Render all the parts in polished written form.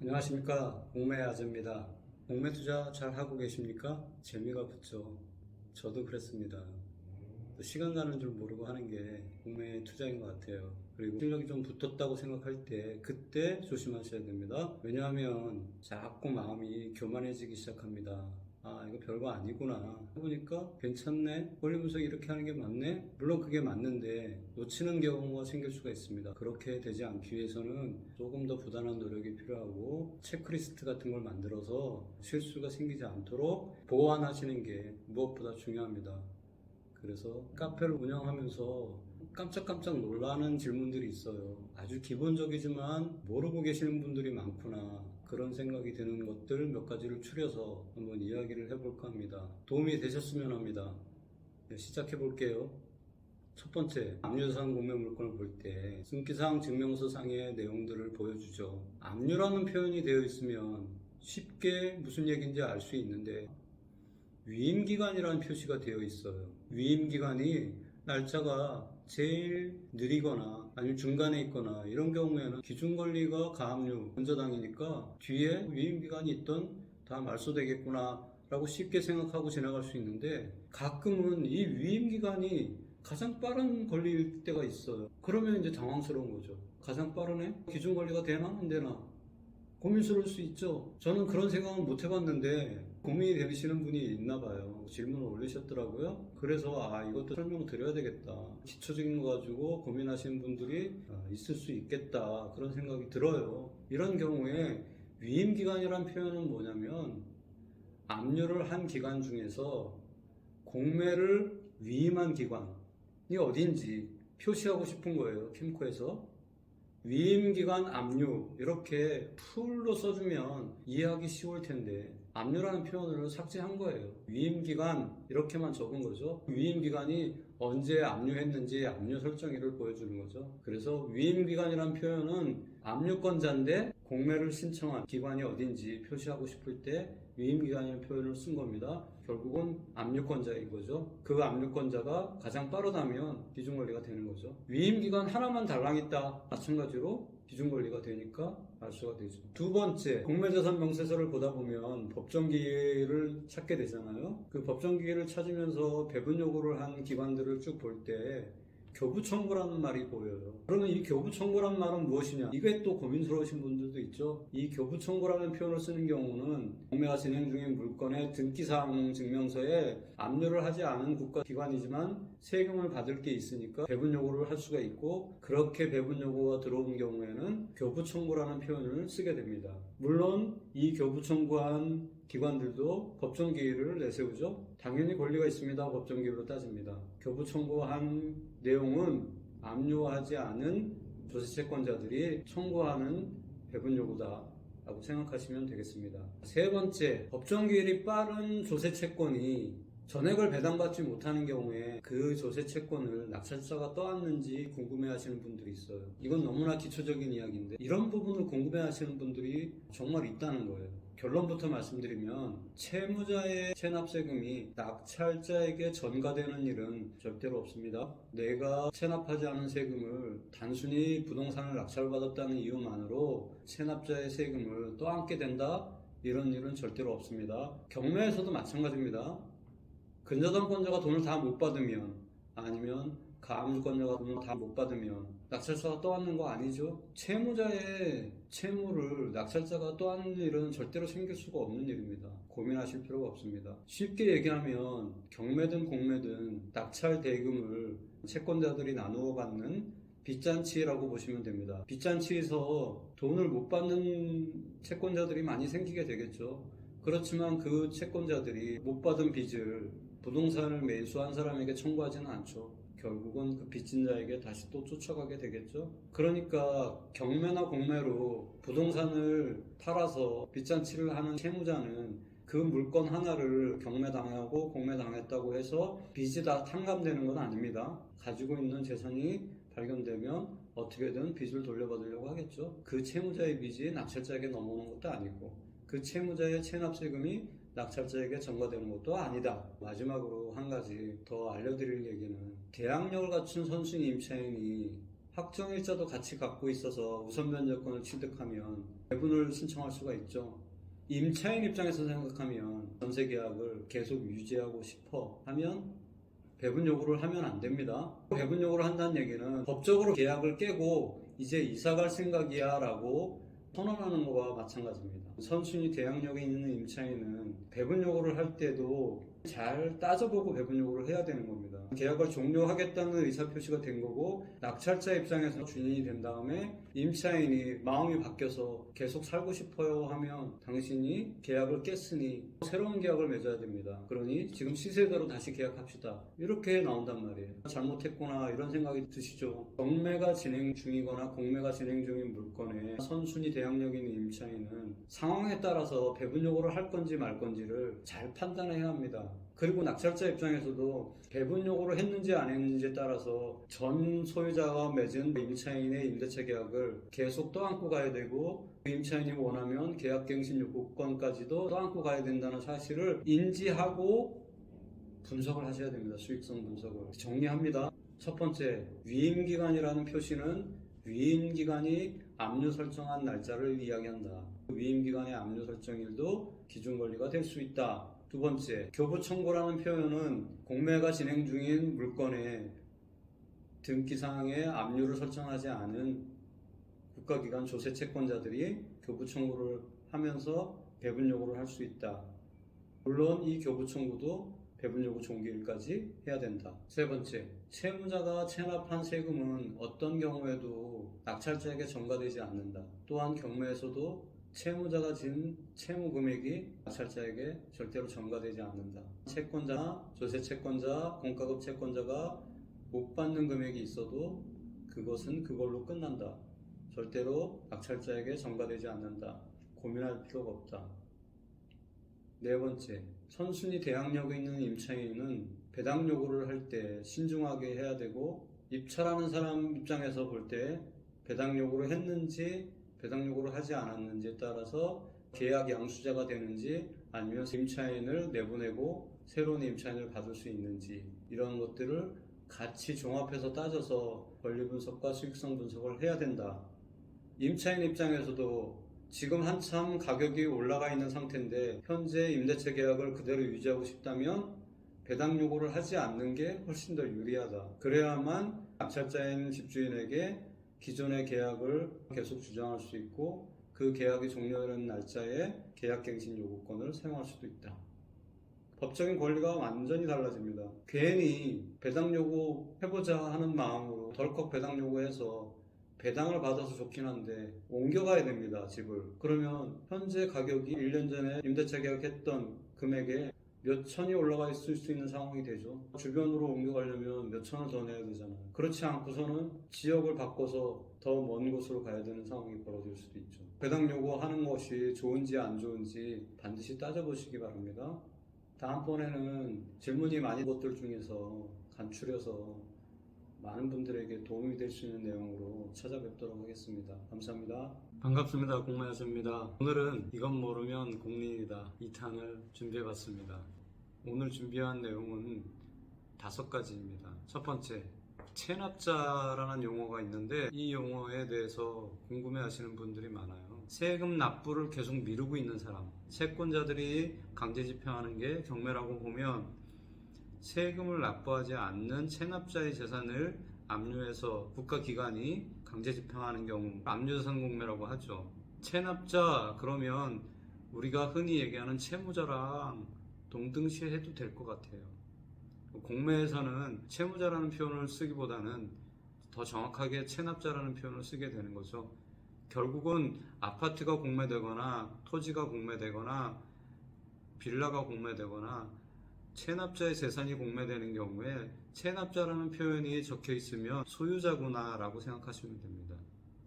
안녕하십니까. 공매 아재입니다. 공매 투자 잘 하고 계십니까? 재미가 붙죠. 저도 그랬습니다. 시간 가는 줄 모르고 하는 게 공매 투자인 것 같아요. 그리고 실력이 좀 붙었다고 생각할 때 그때 조심하셔야 됩니다. 왜냐하면 자꾸 마음이 교만해지기 시작합니다. 아, 이거 별거 아니구나. 해보니까 괜찮네? 권리 분석 이렇게 하는 게 맞네? 물론 그게 맞는데 놓치는 경우가 생길 수가 있습니다. 그렇게 되지 않기 위해서는 조금 더 부단한 노력이 필요하고 체크리스트 같은 걸 만들어서 실수가 생기지 않도록 보완하시는 게 무엇보다 중요합니다. 그래서 카페를 운영하면서 깜짝깜짝 놀라는 질문들이 있어요. 아주 기본적이지만 모르고 계시는 분들이 많구나. 그런 생각이 드는 것들 몇 가지를 추려서 한번 이야기를 해볼까 합니다. 도움이 되셨으면 합니다. 네, 시작해 볼게요. 첫 번째, 압류상 공매 물건을 볼 때 승기상 증명서상의 내용들을 보여주죠. 압류라는 표현이 되어 있으면 쉽게 무슨 얘기인지 알 수 있는데 위임기간이라는 표시가 되어 있어요. 위임기간이 날짜가 제일 느리거나 아니면 중간에 있거나 이런 경우에는 기준권리가 가압류 건저당이니까 뒤에 위임기간이 있던 다 말소되겠구나 라고 쉽게 생각하고 지나갈 수 있는데 가끔은 이 위임기간이 가장 빠른 권리일 때가 있어요. 그러면 이제 당황스러운 거죠. 가장 빠르네? 기준권리가 되나 안 되나? 고민스러울 수 있죠. 저는 그런 생각은 못 해봤는데 고민이 되시는 분이 있나 봐요. 질문을 올리셨더라고요. 그래서 이것도 설명드려야 되겠다. 기초적인 거 가지고 고민하시는 분들이 있을 수 있겠다. 그런 생각이 들어요. 이런 경우에 위임기간이란 표현은 뭐냐면 압류를 한 기간 중에서 공매를 위임한 기관이 어딘지 표시하고 싶은 거예요. 킴코에서. 위임기간 압류 이렇게 풀로 써주면 이해하기 쉬울 텐데 압류라는 표현을 삭제한 거예요. 위임기간 이렇게만 적은 거죠. 위임기간이 언제 압류했는지 압류 설정일을 보여주는 거죠. 그래서 위임기간이라는 표현은 압류권자인데 공매를 신청한 기관이 어딘지 표시하고 싶을 때 위임기간이라는 표현을 쓴 겁니다. 결국은 압류권자인 거죠. 그 압류권자가 가장 빠르다면 기준권리가 되는 거죠. 위임기간 하나만 달랑있다 마찬가지로 기준권리가 되니까 알 수가 되죠. 두 번째, 공매자산 명세서를 보다 보면 법정기일을 찾게 되잖아요. 그 법정기일을 찾으면서 배분 요구를 한 기관들을 쭉 볼 때 교부청구라는 말이 보여요. 그러면 이 교부청구란 말은 무엇이냐? 이게 또 고민스러우신 분들도 있죠. 이 교부청구라는 표현을 쓰는 경우는 공매가 진행 중인 물건의 등기사항 증명서에 압류를 하지 않은 국가기관이지만 세금을 받을 게 있으니까 배분 요구를 할 수가 있고 그렇게 배분 요구가 들어온 경우에는 교부청구라는 표현을 쓰게 됩니다. 물론 이 교부청구한 기관들도 법정기일을 내세우죠. 당연히 권리가 있습니다. 법정기일로 따집니다. 교부청구한 내용은 압류하지 않은 조세채권자들이 청구하는 배분 요구다 라고 생각하시면 되겠습니다. 세 번째, 법정기일이 빠른 조세채권이 전액을 배당받지 못하는 경우에 그 조세채권을 낙찰자가 떠안는지 궁금해하시는 분들이 있어요. 이건 너무나 기초적인 이야기인데 이런 부분을 궁금해하시는 분들이 정말 있다는 거예요. 결론부터 말씀드리면 채무자의 체납세금이 낙찰자에게 전가되는 일은 절대로 없습니다. 내가 체납하지 않은 세금을 단순히 부동산을 낙찰받았다는 이유만으로 체납자의 세금을 떠안게 된다? 이런 일은 절대로 없습니다. 경매에서도 마찬가지입니다. 근저당권자가 돈을 다 못 받으면 아니면 가압류권자가 돈을 다 못 받으면 낙찰자가 떠안는 거 아니죠? 채무자의 채무를 낙찰자가 떠안는 일은 절대로 생길 수가 없는 일입니다. 고민하실 필요가 없습니다. 쉽게 얘기하면 경매든 공매든 낙찰 대금을 채권자들이 나누어 받는 빚잔치라고 보시면 됩니다. 빚잔치에서 돈을 못 받는 채권자들이 많이 생기게 되겠죠. 그렇지만 그 채권자들이 못 받은 빚을 부동산을 매수한 사람에게 청구하지는 않죠. 결국은 그 빚진 자에게 다시 또 쫓아가게 되겠죠. 그러니까 경매나 공매로 부동산을 팔아서 빚잔치를 하는 채무자는 그 물건 하나를 경매당하고 공매당했다고 해서 빚이 다 탕감되는 건 아닙니다. 가지고 있는 재산이 발견되면 어떻게든 빚을 돌려받으려고 하겠죠. 그 채무자의 빚이 낙찰자에게 넘어오는 것도 아니고 그 채무자의 체납세금이 낙찰자에게 전가되는 것도 아니다. 마지막으로 한 가지 더 알려드릴 얘기는 계약력을 갖춘 선순위 임차인이 확정일자도 같이 갖고 있어서 우선 면제권을 취득하면 배분을 신청할 수가 있죠. 임차인 입장에서 생각하면 전세 계약을 계속 유지하고 싶어 하면 배분 요구를 하면 안 됩니다. 배분 요구를 한다는 얘기는 법적으로 계약을 깨고 이제 이사 갈 생각이야 라고 선언하는 거와 마찬가지입니다. 선순위 대항력에 있는 임차인은 배분 요구를 할 때도 잘 따져보고 배분 요구를 해야 되는 겁니다. 계약을 종료하겠다는 의사표시가 된 거고 낙찰자 입장에서 준인이 된 다음에 임차인이 마음이 바뀌어서 계속 살고 싶어요 하면 당신이 계약을 깼으니 새로운 계약을 맺어야 됩니다. 그러니 지금 시세대로 다시 계약합시다. 이렇게 나온단 말이에요. 잘못했구나 이런 생각이 드시죠. 경매가 진행 중이거나 공매가 진행 중인 물건에 선순위 대항력 있는 임차인은 상황에 따라서 배분 요구를 할 건지 말 건지를 잘 판단해야 합니다. 그리고 낙찰자 입장에서도 배분 요구를 했는지 안 했는지에 따라서 전 소유자가 맺은 임차인의 임대차 계약을 계속 떠안고 가야 되고 그 임차인이 원하면 계약갱신 요구권까지도 떠안고 가야 된다는 사실을 인지하고 분석을 하셔야 됩니다. 수익성 분석을 정리합니다. 첫 번째, 위임기간이라는 표시는 위임기간이 압류 설정한 날짜를 이야기한다. 위임기간의 압류 설정일도 기준권리가 될 수 있다. 두 번째, 교부청구라는 표현은 공매가 진행 중인 물건에 등기사항에 압류를 설정하지 않은 국가기관 조세 채권자들이 교부청구를 하면서 배분 요구를 할 수 있다. 물론 이 교부청구도 배분 요구 종기일까지 해야 된다. 세 번째, 채무자가 체납한 세금은 어떤 경우에도 낙찰자에게 전가되지 않는다. 또한 경매에서도 채무자가 진 채무 금액이 낙찰자에게 절대로 전가되지 않는다. 채권자, 조세 채권자, 공과급 채권자가 못 받는 금액이 있어도 그것은 그걸로 끝난다. 절대로 낙찰자에게 전가되지 않는다. 고민할 필요가 없다. 네 번째, 선순위 대항력에 있는 임차인은 배당 요구를 할 때 신중하게 해야 되고 입찰하는 사람 입장에서 볼 때 배당 요구를 했는지 배당 요구를 하지 않았는지에 따라서 계약 양수자가 되는지 아니면 임차인을 내보내고 새로운 임차인을 받을 수 있는지 이런 것들을 같이 종합해서 따져서 권리 분석과 수익성 분석을 해야 된다. 임차인 입장에서도 지금 한참 가격이 올라가 있는 상태인데 현재 임대차 계약을 그대로 유지하고 싶다면 배당 요구를 하지 않는 게 훨씬 더 유리하다. 그래야만 낙찰자인 집주인에게 기존의 계약을 계속 주장할 수 있고 그 계약이 종료되는 날짜에 계약갱신 요구권을 사용할 수도 있다. 법적인 권리가 완전히 달라집니다. 괜히 배당 요구 해보자 하는 마음으로 덜컥 배당 요구해서 배당을 받아서 좋긴 한데 옮겨가야 됩니다. 집을. 그러면 현재 가격이 1년 전에 임대차 계약했던 금액에 몇 천이 올라가 있을 수 있는 상황이 되죠. 주변으로 옮겨가려면 몇 천을 더 내야 되잖아요. 그렇지 않고서는 지역을 바꿔서 더 먼 곳으로 가야 되는 상황이 벌어질 수도 있죠. 배당 요구하는 것이 좋은지 안 좋은지 반드시 따져보시기 바랍니다. 다음번에는 질문이 많은 것들 중에서 간추려서 많은 분들에게 도움이 될 수 있는 내용으로 찾아뵙도록 하겠습니다. 감사합니다. 반갑습니다. 공매야수입니다. 오늘은 이건 모르면 공린이다 2탄을 준비해봤습니다. 오늘 준비한 내용은 5가지입니다. 첫 번째, 체납자라는 용어가 있는데 이 용어에 대해서 궁금해하시는 분들이 많아요. 세금 납부를 계속 미루고 있는 사람, 채권자들이 강제 집행하는 게 경매라고 보면 세금을 납부하지 않는 체납자의 재산을 압류해서 국가기관이 강제 집행하는 경우 압류재산 공매라고 하죠. 체납자 그러면 우리가 흔히 얘기하는 채무자랑 동등시해도 될 것 같아요. 공매에서는 채무자라는 표현을 쓰기보다는 더 정확하게 체납자라는 표현을 쓰게 되는 거죠. 결국은 아파트가 공매되거나 토지가 공매되거나 빌라가 공매되거나 체납자의 재산이 공매되는 경우에 체납자라는 표현이 적혀 있으면 소유자구나 라고 생각하시면 됩니다.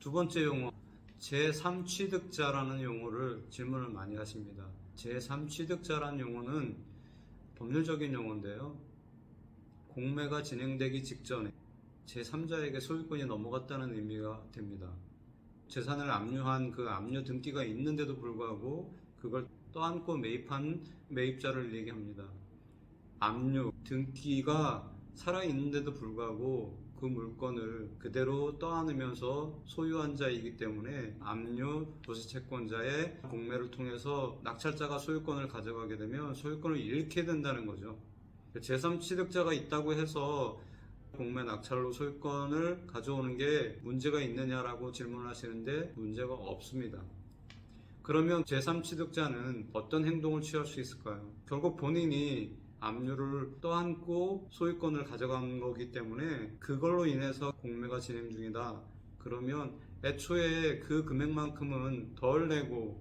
두 번째 용어, 제3취득자라는 용어를 질문을 많이 하십니다. 제3취득자라는 용어는 법률적인 용어인데요. 공매가 진행되기 직전에 제3자에게 소유권이 넘어갔다는 의미가 됩니다. 재산을 압류한 그 압류 등기가 있는데도 불구하고 그걸 떠안고 매입한 매입자를 얘기합니다. 압류 등기가 살아있는데도 불구하고 그 물건을 그대로 떠안으면서 소유한 자이기 때문에 압류 도시채권자의 공매를 통해서 낙찰자가 소유권을 가져가게 되면 소유권을 잃게 된다는 거죠. 제3취득자가 있다고 해서 공매 낙찰로 소유권을 가져오는 게 문제가 있느냐라고 질문하시는데 문제가 없습니다. 그러면 제3취득자는 어떤 행동을 취할 수 있을까요? 결국 본인이 압류를 떠안고 소유권을 가져간 거기 때문에 그걸로 인해서 공매가 진행 중이다. 그러면 애초에 그 금액만큼은 덜 내고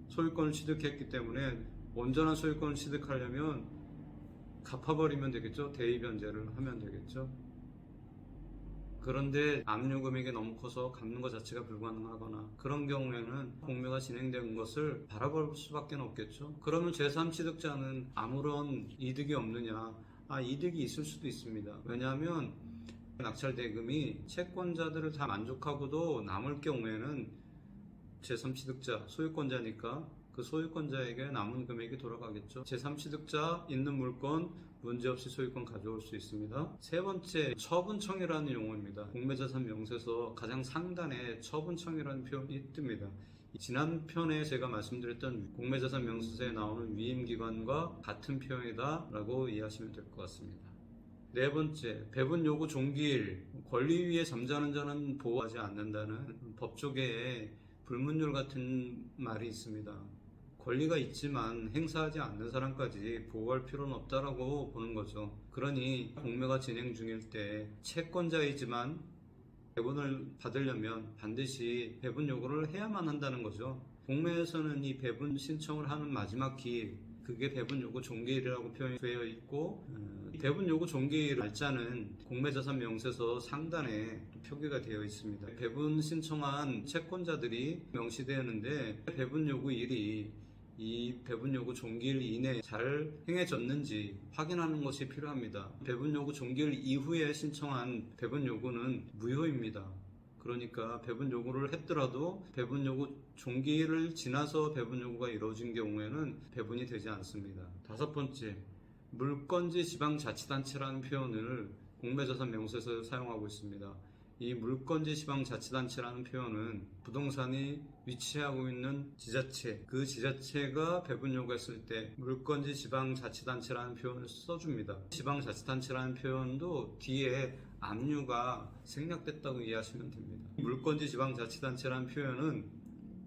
소유권을 취득했기 때문에 온전한 소유권을 취득하려면 갚아버리면 되겠죠. 대의변제를 하면 되겠죠. 그런데 압류 금액이 너무 커서 갚는 것 자체가 불가능하거나 그런 경우에는 공매가 진행된 것을 바라볼 수밖에 없겠죠. 그러면 제3취득자는 아무런 이득이 없느냐? 이득이 있을 수도 있습니다. 왜냐하면 낙찰 대금이 채권자들을 다 만족하고도 남을 경우에는 제3취득자, 소유권자니까 그 소유권자에게 남은 금액이 돌아가겠죠. 제3취득자 있는 물건 문제없이 소유권 가져올 수 있습니다. 세 번째, 처분청이라는 용어입니다. 공매자산 명세서 가장 상단에 처분청이라는 표현이 뜹니다. 지난 편에 제가 말씀드렸던 공매자산 명세서에 나오는 위임기관과 같은 표현이다 라고 이해하시면 될 것 같습니다. 네 번째, 배분 요구 종기일. 권리 위에 잠자는 자는 보호하지 않는다는 법조계에 불문율 같은 말이 있습니다. 권리가 있지만 행사하지 않는 사람까지 보호할 필요는 없다라고 보는 거죠. 그러니 공매가 진행 중일 때 채권자이지만 배분을 받으려면 반드시 배분 요구를 해야만 한다는 거죠. 공매에서는 이 배분 신청을 하는 마지막 기일, 그게 배분 요구 종기일이라고 표현되어 있고, 배분 요구 종기일 날짜는 공매자산 명세서 상단에 표기가 되어 있습니다. 배분 신청한 채권자들이 명시되었는데 배분 요구일이 이 배분 요구 종기일 이내에 잘 행해졌는지 확인하는 것이 필요합니다. 배분 요구 종기일 이후에 신청한 배분 요구는 무효입니다. 그러니까 배분 요구를 했더라도 배분 요구 종기일을 지나서 배분 요구가 이루어진 경우에는 배분이 되지 않습니다. 다섯 번째, 물건지 지방자치단체라는 표현을 공매자산 명세서에 사용하고 있습니다. 이 물건지 지방자치단체라는 표현은 부동산이 위치하고 있는 지자체, 그 지자체가 배분 요구했을 때 물건지 지방자치단체라는 표현을 써줍니다. 지방자치단체라는 표현도 뒤에 압류가 생략됐다고 이해하시면 됩니다. 물건지 지방자치단체라는 표현은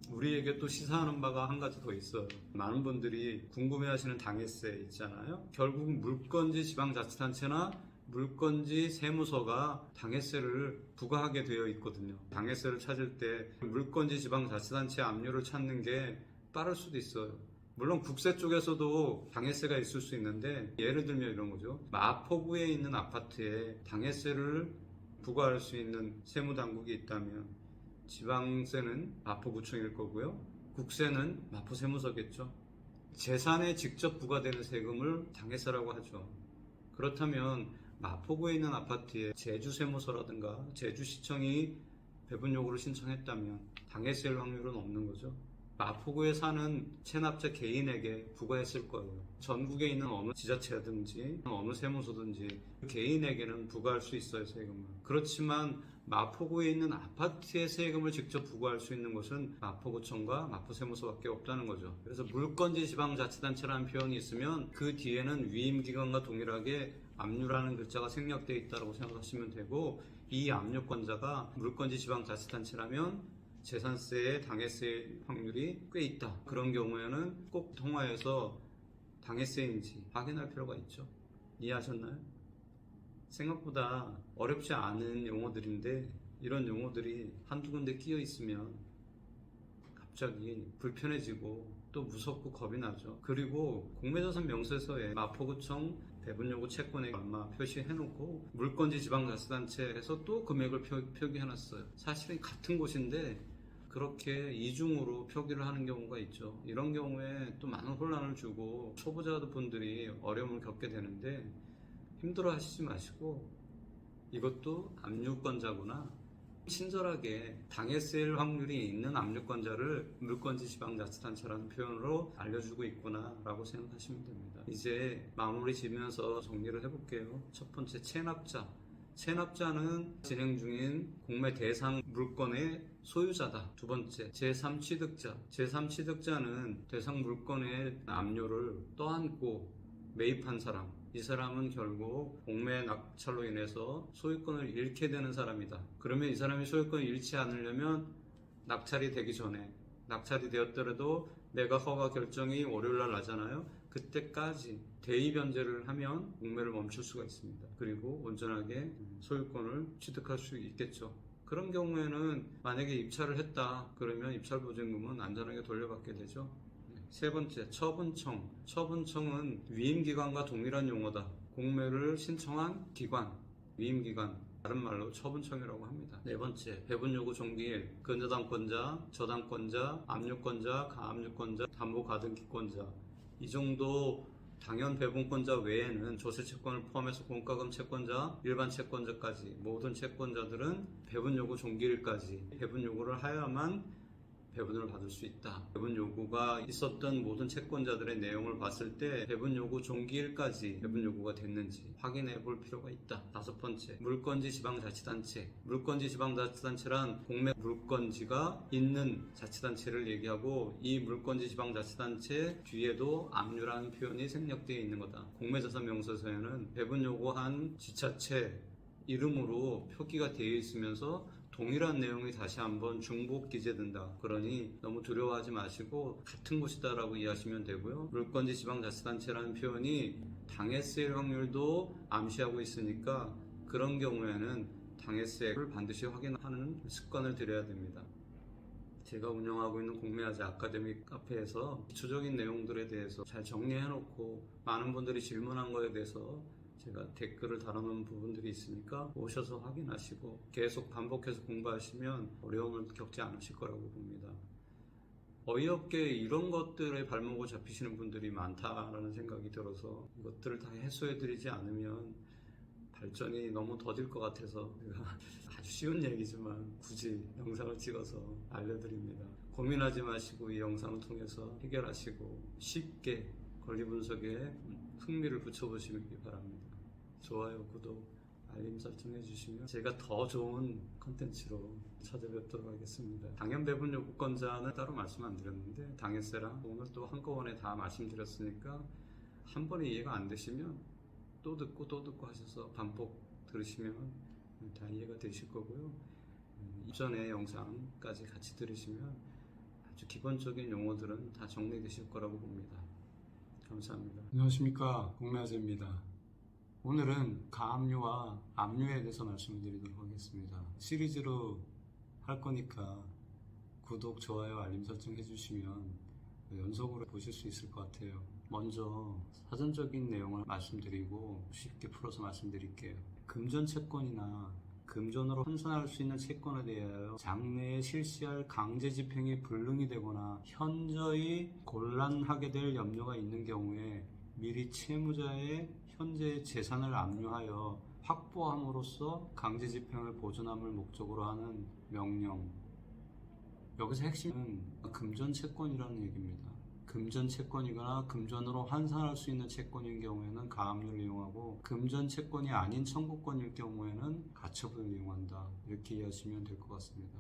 우리에게 또 시사하는 바가 한 가지 더 있어요. 많은 분들이 궁금해하시는 당해세 있잖아요. 결국 물건지 지방자치단체나 물건지 세무서가 당해세를 부과하게 되어 있거든요. 당해세를 찾을 때 물건지 지방자치단체 압류를 찾는 게 빠를 수도 있어요. 물론 국세 쪽에서도 당해세가 있을 수 있는데 예를 들면 이런 거죠. 마포구에 있는 아파트에 당해세를 부과할 수 있는 세무당국이 있다면 지방세는 마포구청일 거고요. 국세는 마포세무서겠죠. 재산에 직접 부과되는 세금을 당해세라고 하죠. 그렇다면 마포구에 있는 아파트에 제주세무서라든가 제주시청이 배분 요구를 신청했다면 당해세일 확률은 없는 거죠. 마포구에 사는 체납자 개인에게 부과했을 거예요. 전국에 있는 어느 지자체든지 어느 세무서든지 개인에게는 부과할 수 있어요, 세금을. 그렇지만 마포구에 있는 아파트의 세금을 직접 부과할 수 있는 것은 마포구청과 마포세무서밖에 없다는 거죠. 그래서 물건지 지방자치단체라는 표현이 있으면 그 뒤에는 위임기관과 동일하게 압류라는 글자가 생략되어 있다고 생각하시면 되고, 이 압류권자가 물건지 지방자치단체라면 재산세의 당해세 확률이 꽤 있다. 그런 경우에는 꼭 통화해서 당해세인지 확인할 필요가 있죠. 이해하셨나요? 생각보다 어렵지 않은 용어들인데 이런 용어들이 한두 군데 끼어 있으면 갑자기 불편해지고 또 무섭고 겁이 나죠. 그리고 공매자산 명세서에 마포구청 배분요구 채권액 얼마 표시해놓고 물건지 지방자치단체에서 또 금액을 표기해놨어요. 사실은 같은 곳인데 그렇게 이중으로 표기를 하는 경우가 있죠. 이런 경우에 또 많은 혼란을 주고 초보자분들이 어려움을 겪게 되는데 힘들어 하시지 마시고 이것도 압류권자구나, 친절하게 당해세일 확률이 있는 압류권자를 물건지 지방자치단체라는 표현으로 알려주고 있구나 라고 생각하시면 됩니다. 이제 마무리 지면서 정리를 해볼게요. 첫 번째, 체납자. 체납자는 진행 중인 공매 대상 물건의 소유자다. 두 번째, 제3취득자. 제3취득자는 대상 물건의 압류를 떠안고 매입한 사람. 이 사람은 결국 공매 낙찰로 인해서 소유권을 잃게 되는 사람이다. 그러면 이 사람이 소유권을 잃지 않으려면 낙찰이 되기 전에, 낙찰이 되었더라도 매각 허가 결정이 월요일날 나잖아요. 그때까지 대의 변제를 하면 공매를 멈출 수가 있습니다. 그리고 온전하게 소유권을 취득할 수 있겠죠. 그런 경우에는 만약에 입찰을 했다 그러면 입찰 보증금은 안전하게 돌려받게 되죠. 세 번째, 처분청. 처분청은 위임기관과 동일한 용어다. 공매를 신청한 기관, 위임기관, 다른 말로 처분청이라고 합니다. 네 번째, 배분요구 종기일. 근저당권자, 저당권자, 압류권자, 가압류권자, 담보가등기권자. 이 정도 당연 배분권자 외에는 조세채권을 포함해서 공과금 채권자, 일반 채권자까지 모든 채권자들은 배분요구 종기일까지 배분요구를 하여야만 배분을 받을 수 있다. 배분 요구가 있었던 모든 채권자들의 내용을 봤을 때 배분 요구 종기일까지 배분 요구가 됐는지 확인해 볼 필요가 있다. 다섯 번째, 물건지 지방자치단체. 물건지 지방자치단체란 공매 물건지가 있는 자치단체를 얘기하고 이 물건지 지방자치단체 뒤에도 압류라는 표현이 생략되어 있는 거다. 공매자산명세서에는 배분 요구한 지자체 이름으로 표기가 되어 있으면서 동일한 내용이 다시 한번 중복 기재된다. 그러니 너무 두려워하지 마시고 같은 곳이다라고 이해하시면 되고요. 물건지 지방자치단체라는 표현이 당해세일 확률도 암시하고 있으니까 그런 경우에는 당해세를 반드시 확인하는 습관을 들여야 됩니다. 제가 운영하고 있는 공매화재 아카데미 카페에서 기초적인 내용들에 대해서 잘 정리해놓고 많은 분들이 질문한 거에 대해서 제가 댓글을 달아놓은 부분들이 있으니까 오셔서 확인하시고 계속 반복해서 공부하시면 어려움을 겪지 않으실 거라고 봅니다. 어이없게 이런 것들에 발목을 잡히시는 분들이 많다라는 생각이 들어서 이것들을 다 해소해드리지 않으면 발전이 너무 더딜 것 같아서 제가 아주 쉬운 얘기지만 굳이 영상을 찍어서 알려드립니다. 고민하지 마시고 이 영상을 통해서 해결하시고 쉽게 권리 분석에 흥미를 붙여보시기 바랍니다. 좋아요, 구독, 알림 설정 해주시면 제가 더 좋은 컨텐츠로 찾아뵙도록 하겠습니다. 당연 배분 요구권자는 따로 말씀 안 드렸는데 당해세랑 오늘 또 한꺼번에 다 말씀드렸으니까 한 번에 이해가 안 되시면 또 듣고 하셔서 반복 들으시면 다 이해가 되실 거고요. 이전의 영상까지 같이 들으시면 아주 기본적인 용어들은 다 정리되실 거라고 봅니다. 감사합니다. 안녕하십니까, 공매화재입니다. 오늘은 가압류와 압류에 대해서 말씀을 드리도록 하겠습니다. 시리즈로 할 거니까 구독, 좋아요, 알림 설정 해주시면 연속으로 보실 수 있을 것 같아요. 먼저 사전적인 내용을 말씀드리고 쉽게 풀어서 말씀드릴게요. 금전 채권이나 금전으로 환산할 수 있는 채권에 대하여 장래에 실시할 강제 집행이 불능이 되거나 현저히 곤란하게 될 염려가 있는 경우에 미리 채무자의 현재의 재산을 압류하여 확보함으로써 강제 집행을 보존함을 목적으로 하는 명령. 여기서 핵심은 금전 채권이라는 얘기입니다. 금전 채권이거나 금전으로 환산할 수 있는 채권인 경우에는 가압류를 이용하고 금전 채권이 아닌 청구권일 경우에는 가처분을 이용한다. 이렇게 이해하시면 될 것 같습니다.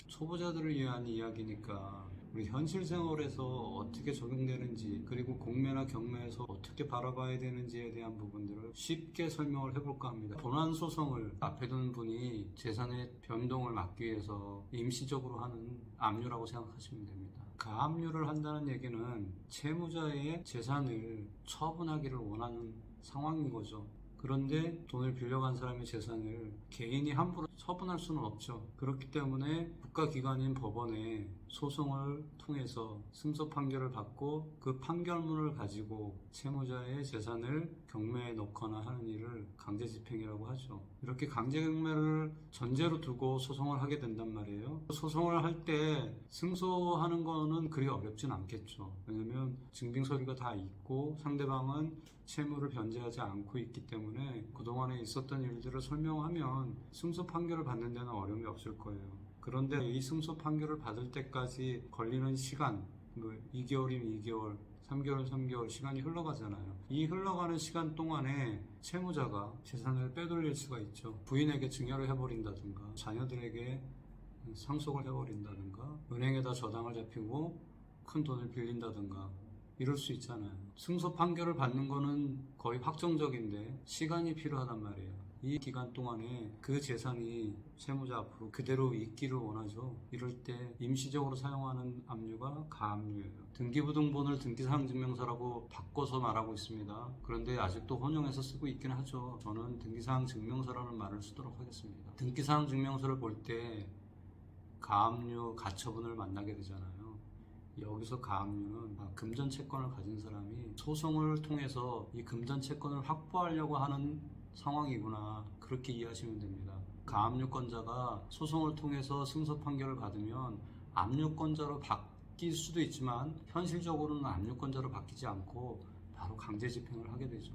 초보자들을 위한 이야기니까 우리 현실 생활에서 어떻게 적용되는지 그리고 공매나 경매에서 어떻게 바라봐야 되는지에 대한 부분들을 쉽게 설명을 해볼까 합니다. 본안 소송을 앞에 두는 분이 재산의 변동을 막기 위해서 임시적으로 하는 압류라고 생각하시면 됩니다. 가압류를 한다는 얘기는 채무자의 재산을 처분하기를 원하는 상황인 거죠. 그런데 돈을 빌려간 사람의 재산을 개인이 함부로 처분할 수는 없죠. 그렇기 때문에 국가기관인 법원에 소송을 통해서 승소 판결을 받고 그 판결문을 가지고 채무자의 재산을 경매에 넣거나 하는 일을 강제집행이라고 하죠. 이렇게 강제경매를 전제로 두고 소송을 하게 된단 말이에요. 소송을 할 때 승소하는 거는 그리 어렵진 않겠죠. 왜냐면 증빙서류가 다 있고 상대방은 채무를 변제하지 않고 있기 때문에 그동안에 있었던 일들을 설명하면 승소 판결을 받는 데는 어려움이 없을 거예요. 그런데 이 승소 판결을 받을 때까지 걸리는 시간, 2개월이면 2개월, 3개월, 3개월 시간이 흘러가잖아요. 이 흘러가는 시간 동안에 채무자가 재산을 빼돌릴 수가 있죠. 부인에게 증여를 해버린다든가 자녀들에게 상속을 해버린다든가 은행에다 저당을 잡히고 큰 돈을 빌린다든가 이럴 수 있잖아요. 승소 판결을 받는 거는 거의 확정적인데 시간이 필요하단 말이에요. 이 기간 동안에 그 재산이 채무자 앞으로 그대로 있기를 원하죠. 이럴 때 임시적으로 사용하는 압류가 가압류예요. 등기부등본을 등기사항증명서라고 바꿔서 말하고 있습니다. 그런데 아직도 혼용해서 쓰고 있긴 하죠. 저는 등기사항증명서라는 말을 쓰도록 하겠습니다. 등기사항증명서를 볼 때 가압류, 가처분을 만나게 되잖아요. 여기서 가압류는 금전 채권을 가진 사람이 소송을 통해서 이 금전 채권을 확보하려고 하는 상황이구나, 그렇게 이해하시면 됩니다. 가압류권자가 소송을 통해서 승소 판결을 받으면 압류권자로 바뀔 수도 있지만 현실적으로는 압류권자로 바뀌지 않고 바로 강제 집행을 하게 되죠.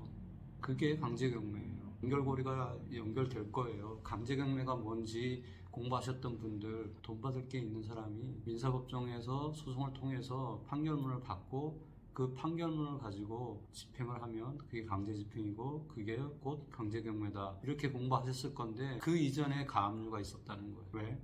그게 강제경매예요. 연결고리가 연결될 거예요. 강제경매가 뭔지 공부하셨던 분들, 돈 받을 게 있는 사람이 민사법정에서 소송을 통해서 판결문을 받고 그 판결문을 가지고 집행을 하면 그게 강제집행이고 그게 곧 강제경매다, 이렇게 공부하셨을 건데 그 이전에 가압류가 있었다는 거예요. 왜?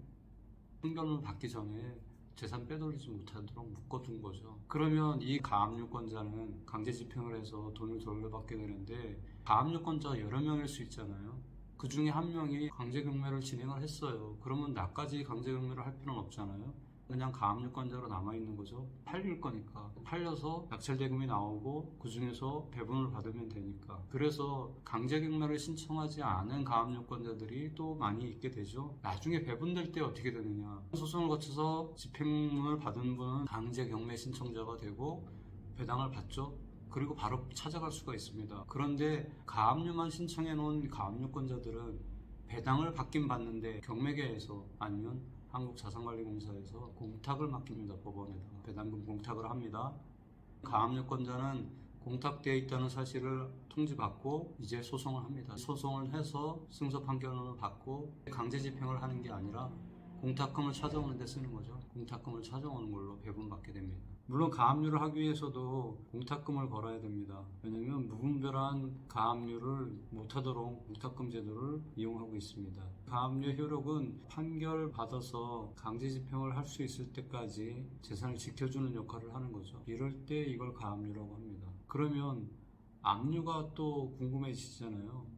판결문 받기 전에 재산 빼돌리지 못하도록 묶어둔 거죠. 그러면 이 가압류권자는 강제집행을 해서 돈을 돌려받게 되는데 가압류권자가 여러 명일 수 있잖아요. 그 중에 한 명이 강제경매를 진행을 했어요. 그러면 나까지 강제경매를 할 필요는 없잖아요. 그냥 가압류권자로 남아있는 거죠. 팔릴 거니까. 팔려서 낙찰대금이 나오고 그 중에서 배분을 받으면 되니까. 그래서 강제경매를 신청하지 않은 가압류권자들이 또 많이 있게 되죠. 나중에 배분될 때 어떻게 되느냐. 소송을 거쳐서 집행문을 받은 분은 강제경매 신청자가 되고 배당을 받죠. 그리고 바로 찾아갈 수가 있습니다. 그런데 가압류만 신청해 놓은 가압류권자들은 배당을 받긴 받는데 경매계에서 아니면 한국자산관리공사에서 공탁을 맡깁니다. 법원에다가 배당금 공탁을 합니다. 가압류권자는 공탁되어 있다는 사실을 통지받고 이제 소송을 합니다. 소송을 해서 승소 판결문을 받고 강제 집행을 하는 게 아니라 공탁금을 찾아오는 데 쓰는 거죠. 공탁금을 찾아오는 걸로 배분받게 됩니다. 물론 가압류를 하기 위해서도 공탁금을 걸어야 됩니다. 왜냐하면 무분별한 가압류를 못하도록 공탁금 제도를 이용하고 있습니다. 가압류 효력은 판결 받아서 강제 집행을 할 수 있을 때까지 재산을 지켜주는 역할을 하는 거죠. 이럴 때 이걸 가압류라고 합니다. 그러면 압류가 또 궁금해지잖아요.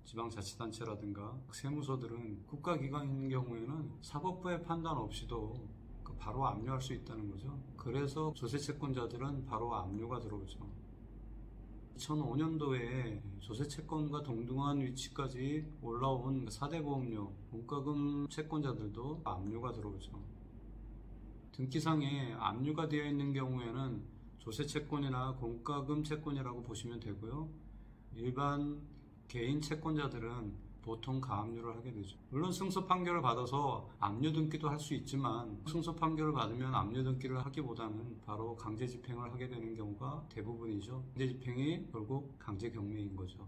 지방자치단체라든가 세무서들은 국가기관인 경우에는 사법부의 판단 없이도 바로 압류할 수 있다는 거죠. 그래서 조세채권자들은 바로 압류가 들어오죠. 2005년도에 조세채권과 동등한 위치까지 올라온 4대 보험료, 공과금 채권자들도 압류가 들어오죠. 등기상에 압류가 되어 있는 경우에는 조세채권이나 공과금 채권이라고 보시면 되고요. 일반 개인 채권자들은 보통 가압류를 하게 되죠. 물론 승소 판결을 받아서 압류 등기도 할 수 있지만 승소 판결을 받으면 압류 등기를 하기보다는 바로 강제 집행을 하게 되는 경우가 대부분이죠. 강제 집행이 결국 강제 경매인 거죠.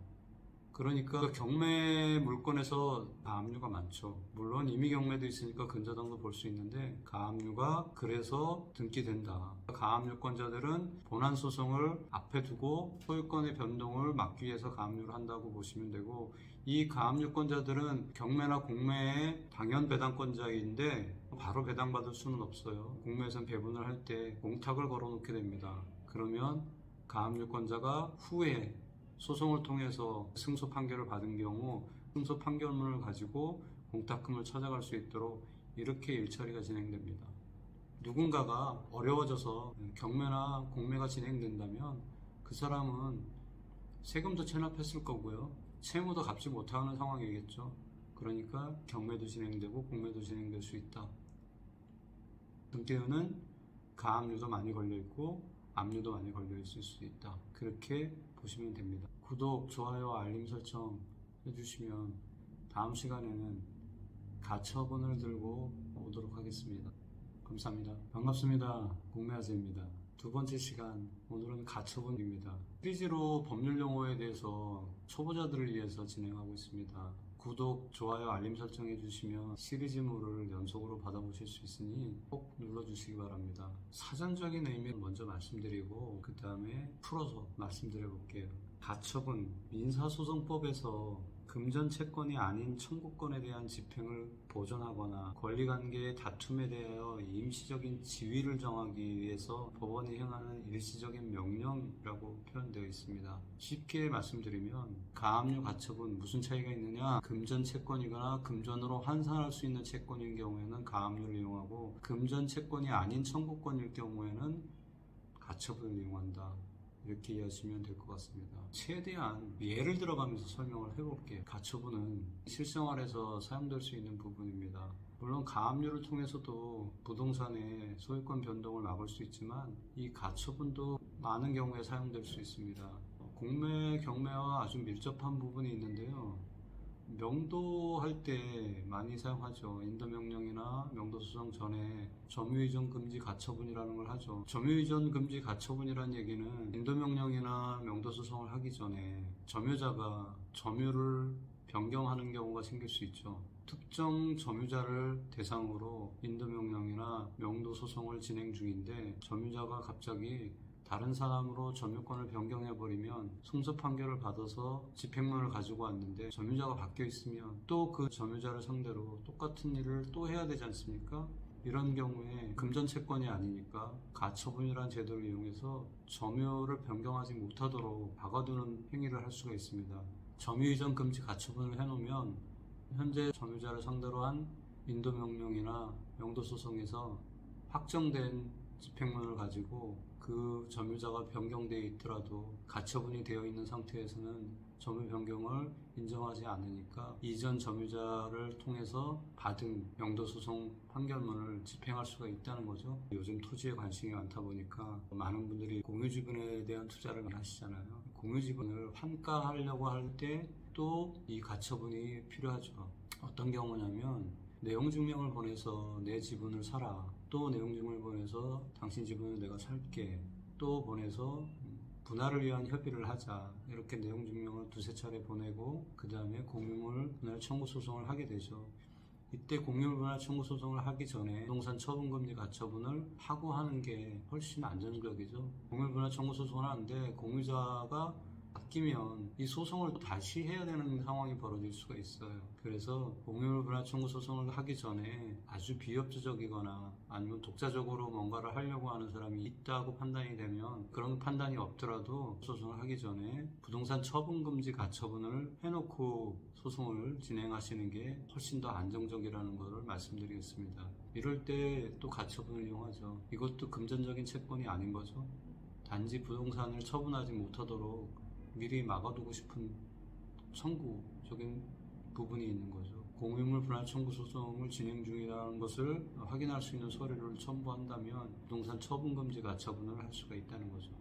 그러니까 경매 물건에서 가압류가 많죠. 물론 임의 경매도 있으니까 근저당도 볼 수 있는데 가압류가 그래서 등기된다. 가압류권자들은 본안 소송을 앞에 두고 소유권의 변동을 막기 위해서 가압류를 한다고 보시면 되고, 이 가압류권자들은 경매나 공매의 당연 배당권자인데 바로 배당받을 수는 없어요. 공매에선 배분을 할 때 공탁을 걸어 놓게 됩니다. 그러면 가압류권자가 후에 소송을 통해서 승소 판결을 받은 경우 승소 판결문을 가지고 공탁금을 찾아갈 수 있도록 이렇게 일처리가 진행됩니다. 누군가가 어려워져서 경매나 공매가 진행된다면 그 사람은 세금도 체납했을 거고요. 채무도 갚지 못하는 상황이겠죠. 그러니까 경매도 진행되고 공매도 진행될 수 있다. 등기에는 가압류도 많이 걸려있고 압류도 많이 걸려있을 수 있다. 그렇게 보시면 됩니다. 구독, 좋아요, 알림 설정 해주시면 다음 시간에는 가처분을 들고 오도록 하겠습니다. 감사합니다. 반갑습니다. 공매아재입니다. 두 번째 시간, 오늘은 가처분입니다. 시리즈로 법률 용어에 대해서 초보자들을 위해서 진행하고 있습니다. 구독, 좋아요, 알림 설정 해주시면 시리즈물을 연속으로 받아보실 수 있으니 꼭 눌러주시기 바랍니다. 사전적인 의미를 먼저 말씀드리고 그 다음에 풀어서 말씀드려 볼게요. 가처분, 민사소송법에서 금전 채권이 아닌 청구권에 대한 집행을 보존하거나 권리관계의 다툼에 대하여 임시적인 지위를 정하기 위해서 법원이 행하는 일시적인 명령이라고 표현되어 있습니다. 쉽게 말씀드리면 가압류 가처분 무슨 차이가 있느냐? 금전 채권이거나 금전으로 환산할 수 있는 채권인 경우에는 가압류를 이용하고 금전 채권이 아닌 청구권일 경우에는 가처분을 이용한다. 이렇게 이해하시면 될 것 같습니다. 최대한 예를 들어가면서 설명을 해볼게요. 가처분은 실생활에서 사용될 수 있는 부분입니다. 물론 가압류를 통해서도 부동산의 소유권 변동을 막을 수 있지만 이 가처분도 많은 경우에 사용될 수 있습니다. 공매, 경매와 아주 밀접한 부분이 있는데요. 명도할 때 많이 사용하죠. 인도명령이나 명도소송 전에 점유이전 금지 가처분이라는 걸 하죠. 점유이전 금지 가처분이라는 얘기는 인도명령이나 명도소송을 하기 전에 점유자가 점유를 변경하는 경우가 생길 수 있죠. 특정 점유자를 대상으로 인도명령이나 명도소송을 진행 중인데 점유자가 갑자기 다른 사람으로 점유권을 변경해버리면 승소 판결을 받아서 집행문을 가지고 왔는데 점유자가 바뀌어 있으면 또 그 점유자를 상대로 똑같은 일을 또 해야 되지 않습니까? 이런 경우에 금전 채권이 아니니까 가처분이라는 제도를 이용해서 점유를 변경하지 못하도록 박아두는 행위를 할 수가 있습니다. 점유이전 금지 가처분을 해놓으면 현재 점유자를 상대로 한 인도명령이나 명도소송에서 확정된 집행문을 가지고 그 점유자가 변경되어 있더라도 가처분이 되어 있는 상태에서는 점유 변경을 인정하지 않으니까 이전 점유자를 통해서 받은 명도소송 판결문을 집행할 수가 있다는 거죠. 요즘 토지에 관심이 많다 보니까 많은 분들이 공유지분에 대한 투자를 많이 하시잖아요. 공유지분을 환가하려고 할 때 또 이 가처분이 필요하죠. 어떤 경우냐면 내용증명을 보내서 내 지분을 사라. 또 내용증명을 보내서 당신 지분을 내가 살게. 또 보내서 분할을 위한 협의를 하자. 이렇게 내용증명을 두세 차례 보내고 그 다음에 공유물 분할 청구 소송을 하게 되죠. 이때 공유물 분할 청구 소송을 하기 전에 부동산 처분금지 가처분을 하고 하는 게 훨씬 안정적이죠. 공유물 분할 청구 소송을 하는데 공유자가 바뀌면 이 소송을 또 다시 해야 되는 상황이 벌어질 수가 있어요. 그래서 공유물 분할 청구 소송을 하기 전에 아주 비협조적이거나 아니면 독자적으로 뭔가를 하려고 하는 사람이 있다고 판단이 되면 그런 판단이 없더라도 소송을 하기 전에 부동산 처분금지 가처분을 해놓고 소송을 진행하시는 게 훨씬 더 안정적이라는 것을 말씀드리겠습니다. 이럴 때 또 가처분을 이용하죠. 이것도 금전적인 채권이 아닌 거죠. 단지 부동산을 처분하지 못하도록 미리 막아두고 싶은 청구적인 부분이 있는 거죠. 공유물 분할 청구 소송을 진행 중이라는 것을 확인할 수 있는 서류를 첨부한다면 부동산 처분금지 가처분을 할 수가 있다는 거죠.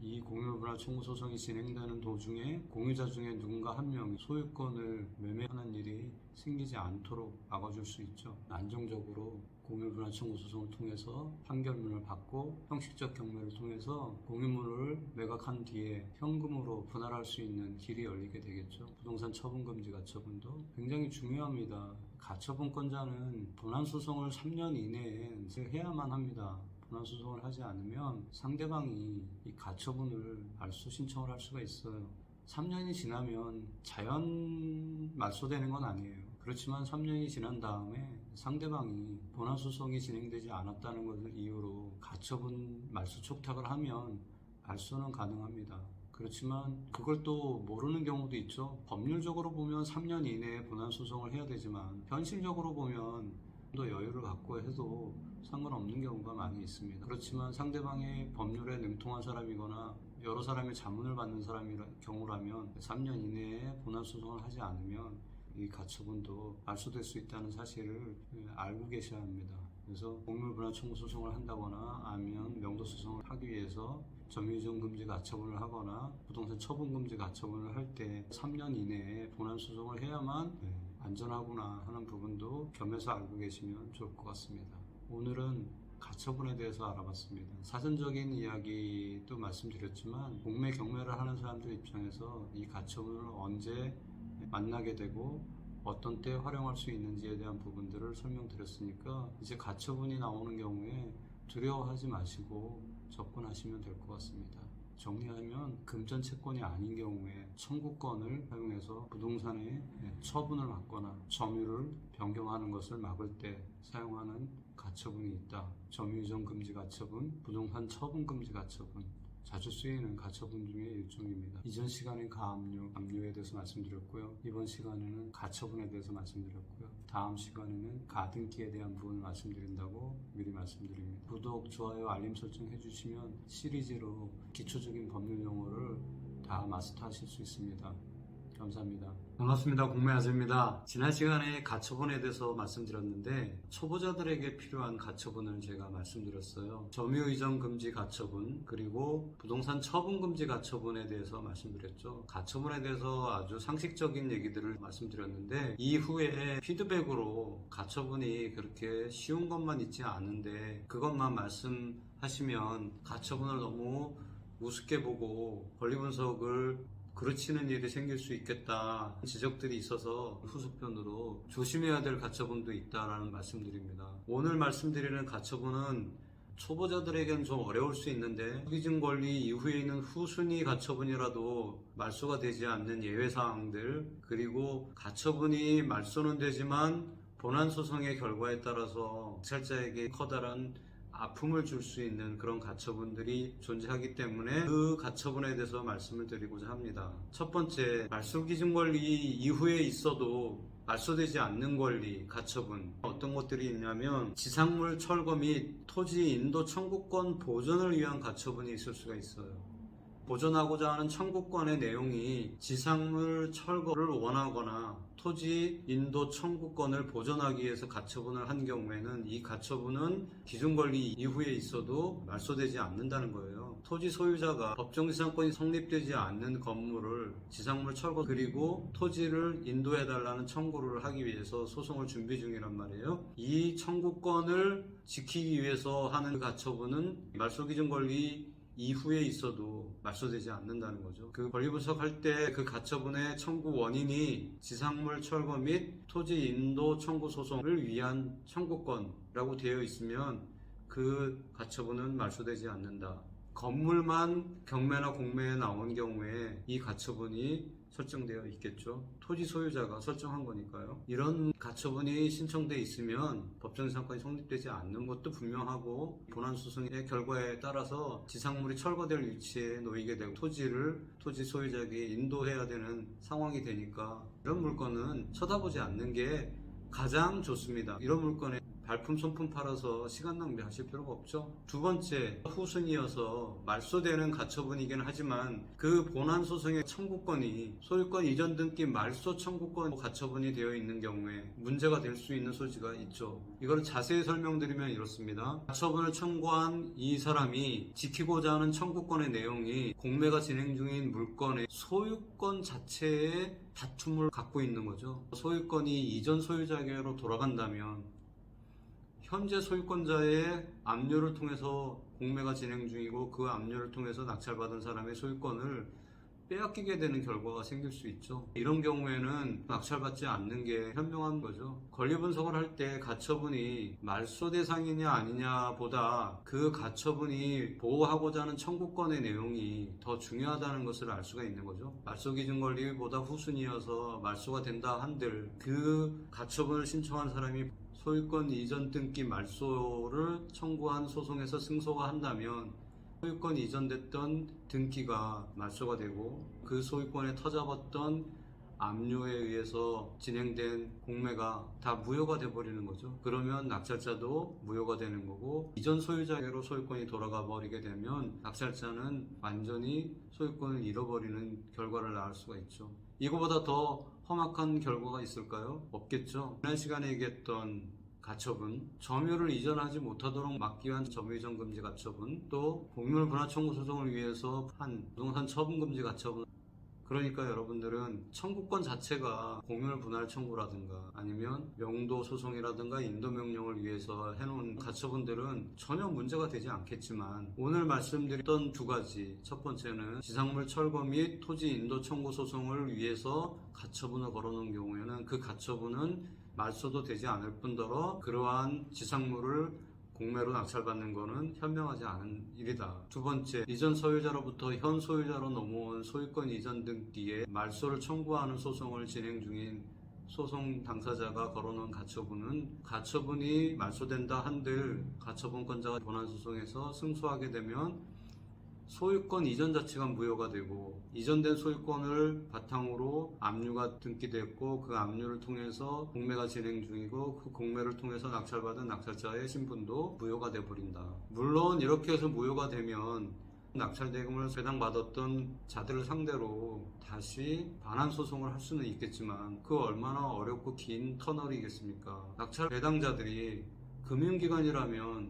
이 공유물 분할 청구 소송이 진행되는 도중에 공유자 중에 누군가 한 명이 소유권을 매매하는 일이 생기지 않도록 막아줄 수 있죠. 안정적으로 공유물 분할 청구 소송을 통해서 판결문을 받고 형식적 경매를 통해서 공유물을 매각한 뒤에 현금으로 분할할 수 있는 길이 열리게 되겠죠. 부동산 처분금지 가처분도 굉장히 중요합니다. 가처분권자는 분할소송을 3년 이내에 해야만 합니다. 분할소송을 하지 않으면 상대방이 이 가처분을 말소 신청을 할 수가 있어요. 3년이 지나면 자연 말소되는 건 아니에요. 그렇지만 3년이 지난 다음에 상대방이 분할소송이 진행되지 않았다는 것을 이유로 가처분 말소 촉탁을 하면 말소는 가능합니다. 그렇지만 그걸 또 모르는 경우도 있죠. 법률적으로 보면 3년 이내에 분할소송을 해야 되지만 현실적으로 보면 더 여유를 갖고 해도 상관없는 경우가 많이 있습니다. 그렇지만 상대방이 법률에 능통한 사람이거나 여러 사람의 자문을 받는 경우라면 3년 이내에 분할소송을 하지 않으면 이 가처분도 말소될 수 있다는 사실을 알고 계셔야 합니다. 그래서 공유물 분할 청구 소송을 한다거나 아니면 명도소송을 하기 위해서 점유이전 금지 가처분을 하거나 부동산 처분 금지 가처분을 할 때 3년 이내에 분할소송을 해야만 안전하구나 하는 부분도 겸해서 알고 계시면 좋을 것 같습니다. 오늘은 가처분에 대해서 알아봤습니다. 사전적인 이야기도 말씀드렸지만 공매 경매를 하는 사람들 입장에서 이 가처분을 언제 만나게 되고 어떤 때 활용할 수 있는지에 대한 부분들을 설명드렸으니까 이제 가처분이 나오는 경우에 두려워하지 마시고 접근하시면 될 것 같습니다. 정리하면 금전 채권이 아닌 경우에 청구권을 사용해서 부동산의 처분을 막거나 점유를 변경하는 것을 막을 때 사용하는 가처분이 있다. 점유이전 금지 가처분, 부동산 처분 금지 가처분, 자주 쓰이는 가처분 중에 일종입니다. 이전 시간엔 가압류에 대해서 말씀드렸고요. 이번 시간에는 가처분에 대해서 말씀드렸고요. 다음 시간에는 가등기에 대한 부분을 말씀드린다고 미리 말씀드립니다. 구독, 좋아요, 알림 설정 해주시면 시리즈로 기초적인 법률 용어를 다 마스터하실 수 있습니다. 감사합니다. 반갑습니다. 공매아재입니다. 지난 시간에 가처분에 대해서 말씀드렸는데 초보자들에게 필요한 가처분을 제가 말씀드렸어요. 점유이전 금지 가처분 그리고 부동산 처분 금지 가처분에 대해서 말씀드렸죠. 가처분에 대해서 아주 상식적인 얘기들을 말씀드렸는데 이후에 피드백으로 가처분이 그렇게 쉬운 것만 있지 않은데 그것만 말씀하시면 가처분을 너무 우습게 보고 권리분석을 그르치는 일이 생길 수 있겠다 지적들이 있어서 후속편으로 조심해야 될 가처분도 있다라는 말씀드립니다. 오늘 말씀드리는 가처분은 초보자들에게는 좀 어려울 수 있는데 기준 권리 이후에 있는 후순위 가처분이라도 말소가 되지 않는 예외사항들 그리고 가처분이 말소는 되지만 본안소송의 결과에 따라서 낙찰자에게 커다란 아픔을 줄 수 있는 그런 가처분들이 존재하기 때문에 그 가처분에 대해서 말씀을 드리고자 합니다. 첫 번째, 말소기준 권리 이후에 있어도 말소되지 않는 권리, 가처분 어떤 것들이 있냐면 지상물 철거 및 토지 인도 청구권 보존을 위한 가처분이 있을 수가 있어요. 보존하고자 하는 청구권의 내용이 지상물 철거를 원하거나 토지 인도 청구권을 보존하기 위해서 가처분을 한 경우에는 이 가처분은 기준권리 이후에 있어도 말소되지 않는다는 거예요. 토지 소유자가 법정지상권이 성립되지 않는 건물을 지상물 철거 그리고 토지를 인도해달라는 청구를 하기 위해서 소송을 준비 중이란 말이에요. 이 청구권을 지키기 위해서 하는 가처분은 말소기준권리 이후에 있어도 말소되지 않는다는 거죠. 그 권리분석할 때 그 가처분의 청구 원인이 지상물 철거 및 토지 인도 청구 소송을 위한 청구권이라고 되어 있으면 그 가처분은 말소되지 않는다. 건물만 경매나 공매에 나온 경우에 이 가처분이 설정되어 있겠죠. 토지 소유자가 설정한 거니까요. 이런 가처분이 신청돼 있으면 법정지상권이 성립되지 않는 것도 분명하고 본안소송의 결과에 따라서 지상물이 철거될 위치에 놓이게 되고 토지 소유자에게 인도해야 되는 상황이 되니까 이런 물건은 쳐다보지 않는 게 가장 좋습니다. 이런 물건에 발품 손품 팔아서 시간 낭비하실 필요가 없죠. 두 번째, 후순위여서 말소되는 가처분이긴 하지만 그 본안 소송의 청구권이 소유권 이전 등기 말소 청구권 가처분이 되어 있는 경우에 문제가 될 수 있는 소지가 있죠. 이걸 자세히 설명드리면 이렇습니다. 가처분을 청구한 이 사람이 지키고자 하는 청구권의 내용이 공매가 진행 중인 물건의 소유권 자체의 다툼을 갖고 있는 거죠. 소유권이 이전 소유자에게로 돌아간다면 현재 소유권자의 압류를 통해서 공매가 진행 중이고 그 압류를 통해서 낙찰받은 사람의 소유권을 빼앗기게 되는 결과가 생길 수 있죠. 이런 경우에는 낙찰받지 않는 게 현명한 거죠. 권리분석을 할 때 가처분이 말소 대상이냐 아니냐 보다 그 가처분이 보호하고자 하는 청구권의 내용이 더 중요하다는 것을 알 수가 있는 거죠. 말소기준 권리보다 후순위여서 말소가 된다 한들 그 가처분을 신청한 사람이 소유권 이전 등기 말소를 청구한 소송에서 승소가 한다면 소유권 이전됐던 등기가 말소가 되고 그 소유권에 터잡았던 압류에 의해서 진행된 공매가 다 무효가 돼버리는 거죠. 그러면 낙찰자도 무효가 되는 거고 이전 소유자에게로 소유권이 돌아가 버리게 되면 낙찰자는 완전히 소유권을 잃어버리는 결과를 낳을 수가 있죠. 이거보다 더 험악한 결과가 있을까요? 없겠죠. 지난 시간에 얘기했던 가처분, 점유를 이전하지 못하도록 막기 위한 점유이전 금지 가처분, 또 공유물 분할 청구 소송을 위해서 한 부동산 처분 금지 가처분, 그러니까 여러분들은 청구권 자체가 공유물 분할 청구라든가 아니면 명도 소송이라든가 인도명령을 위해서 해놓은 가처분들은 전혀 문제가 되지 않겠지만, 오늘 말씀드렸던 두 가지, 첫 번째는 지상물 철거 및 토지 인도 청구 소송을 위해서 가처분을 걸어놓은 경우에는 그 가처분은 말소도 되지 않을 뿐더러 그러한 지상물을 공매로 낙찰받는 것은 현명하지 않은 일이다. 두 번째, 이전 소유자로부터 현 소유자로 넘어온 소유권 이전 등기에 말소를 청구하는 소송을 진행 중인 소송 당사자가 걸어놓은 가처분은 가처분이 말소된다 한들 가처분권자가 본안 소송에서 승소하게 되면 소유권 이전 자체가 무효가 되고, 이전된 소유권을 바탕으로 압류가 등기됐고 그 압류를 통해서 공매가 진행 중이고 그 공매를 통해서 낙찰받은 낙찰자의 신분도 무효가 돼버린다. 물론 이렇게 해서 무효가 되면 낙찰 대금을 배당받았던 자들을 상대로 다시 반환 소송을 할 수는 있겠지만 그 얼마나 어렵고 긴 터널이겠습니까? 낙찰 배당자들이 금융기관이라면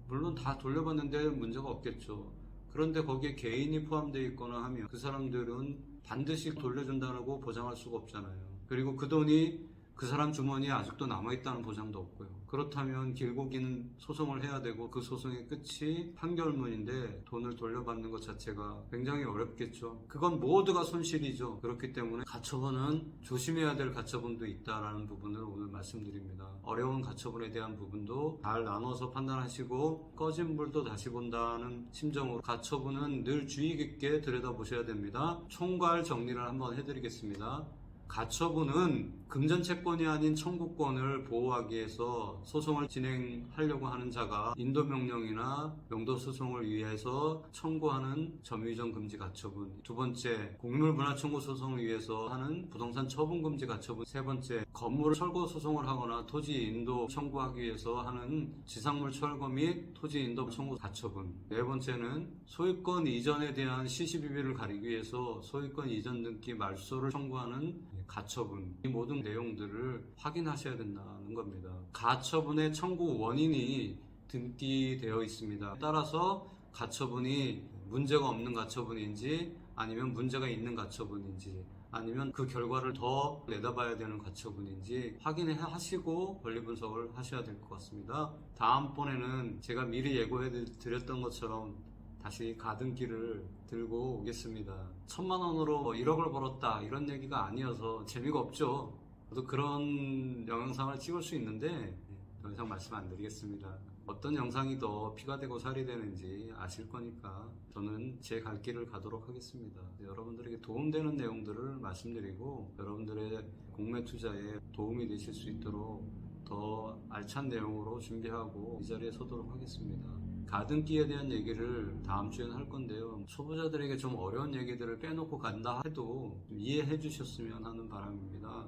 물론 다 돌려받는데 문제가 없겠죠. 그런데 거기에 개인이 포함되어 있거나 하면 그 사람들은 반드시 돌려준다고 보장할 수가 없잖아요. 그리고 그 돈이 그 사람 주머니에 아직도 남아있다는 보장도 없고요. 그렇다면 길고 긴 소송을 해야 되고 그 소송의 끝이 판결문인데 돈을 돌려받는 것 자체가 굉장히 어렵겠죠. 그건 모두가 손실이죠. 그렇기 때문에 가처분은 조심해야 될 가처분도 있다라는 부분을 오늘 말씀드립니다. 어려운 가처분에 대한 부분도 잘 나눠서 판단하시고 꺼진 불도 다시 본다는 심정으로 가처분은 늘 주의 깊게 들여다보셔야 됩니다. 총괄 정리를 한번 해드리겠습니다. 가처분은 금전 채권이 아닌 청구권을 보호하기 위해서 소송을 진행하려고 하는 자가 인도명령이나 명도소송을 위해서 청구하는 점유이전 금지 가처분, 두 번째 공유물 분할 청구 소송을 위해서 하는 부동산 처분 금지 가처분, 세 번째 건물 철거 소송을 하거나 토지 인도 청구하기 위해서 하는 지상물 철거 및 토지 인도 청구 가처분, 네 번째는 소유권 이전에 대한 시시비비를 가리기 위해서 소유권 이전 등기 말소를 청구하는 가처분, 이 모든 내용들을 확인하셔야 된다는 겁니다. 가처분의 청구 원인이 등기되어 있습니다. 따라서 가처분이 문제가 없는 가처분인지 아니면 문제가 있는 가처분인지 아니면 그 결과를 더 내다봐야 되는 가처분인지 확인하시고 권리 분석을 하셔야 될 것 같습니다. 다음번에는 제가 미리 예고해 드렸던 것처럼 다시 가등기를 들고 오겠습니다. 1000만 원으로 1억을 벌었다 이런 얘기가 아니어서 재미가 없죠. 저도 그런 영상을 찍을 수 있는데 더 이상 말씀 안 드리겠습니다. 어떤 영상이 더 피가 되고 살이 되는지 아실 거니까 저는 제 갈 길을 가도록 하겠습니다. 여러분들에게 도움되는 내용들을 말씀드리고 여러분들의 공매 투자에 도움이 되실 수 있도록 더 알찬 내용으로 준비하고 이 자리에 서도록 하겠습니다. 가등기에 대한 얘기를 다음 주에는 할 건데요. 초보자들에게 좀 어려운 얘기들을 빼놓고 간다 해도 이해해 주셨으면 하는 바람입니다.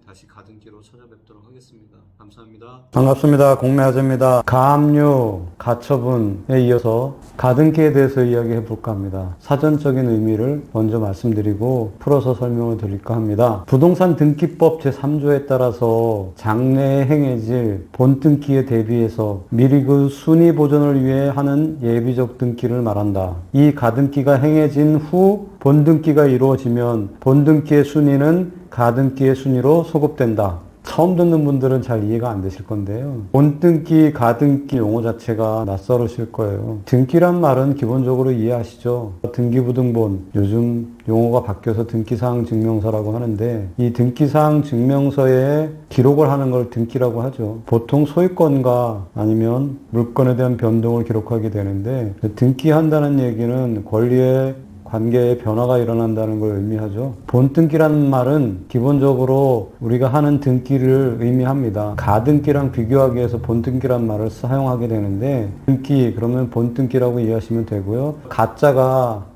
다시 가등기로 찾아뵙도록 하겠습니다. 감사합니다. 반갑습니다. 공매아재입니다. 가압류, 가처분에 이어서 가등기에 대해서 이야기해 볼까 합니다. 사전적인 의미를 먼저 말씀드리고 풀어서 설명을 드릴까 합니다. 부동산 등기법 제3조에 따라서 장래에 행해질 본등기에 대비해서 미리 그 순위 보존을 위해 하는 예비적 등기를 말한다. 이 가등기가 행해진 후 본등기가 이루어지면 본등기의 순위는 가등기의 순위로 소급된다. 처음 듣는 분들은 잘 이해가 안 되실 건데요. 본등기, 가등기 용어 자체가 낯설으실 거예요. 등기란 말은 기본적으로 이해하시죠? 등기부등본, 요즘 용어가 바뀌어서 등기사항 증명서라고 하는데 이 등기사항 증명서에 기록을 하는 걸 등기라고 하죠. 보통 소유권과 아니면 물건에 대한 변동을 기록하게 되는데 등기한다는 얘기는 권리의 관계에 변화가 일어난다는 걸 의미하죠. 본등기라는 말은 기본적으로 우리가 하는 등기를 의미합니다. 가등기랑 비교하기 위해서 본등기란 말을 사용하게 되는데 등기 그러면 본등기라고 이해하시면 되고요. 가자가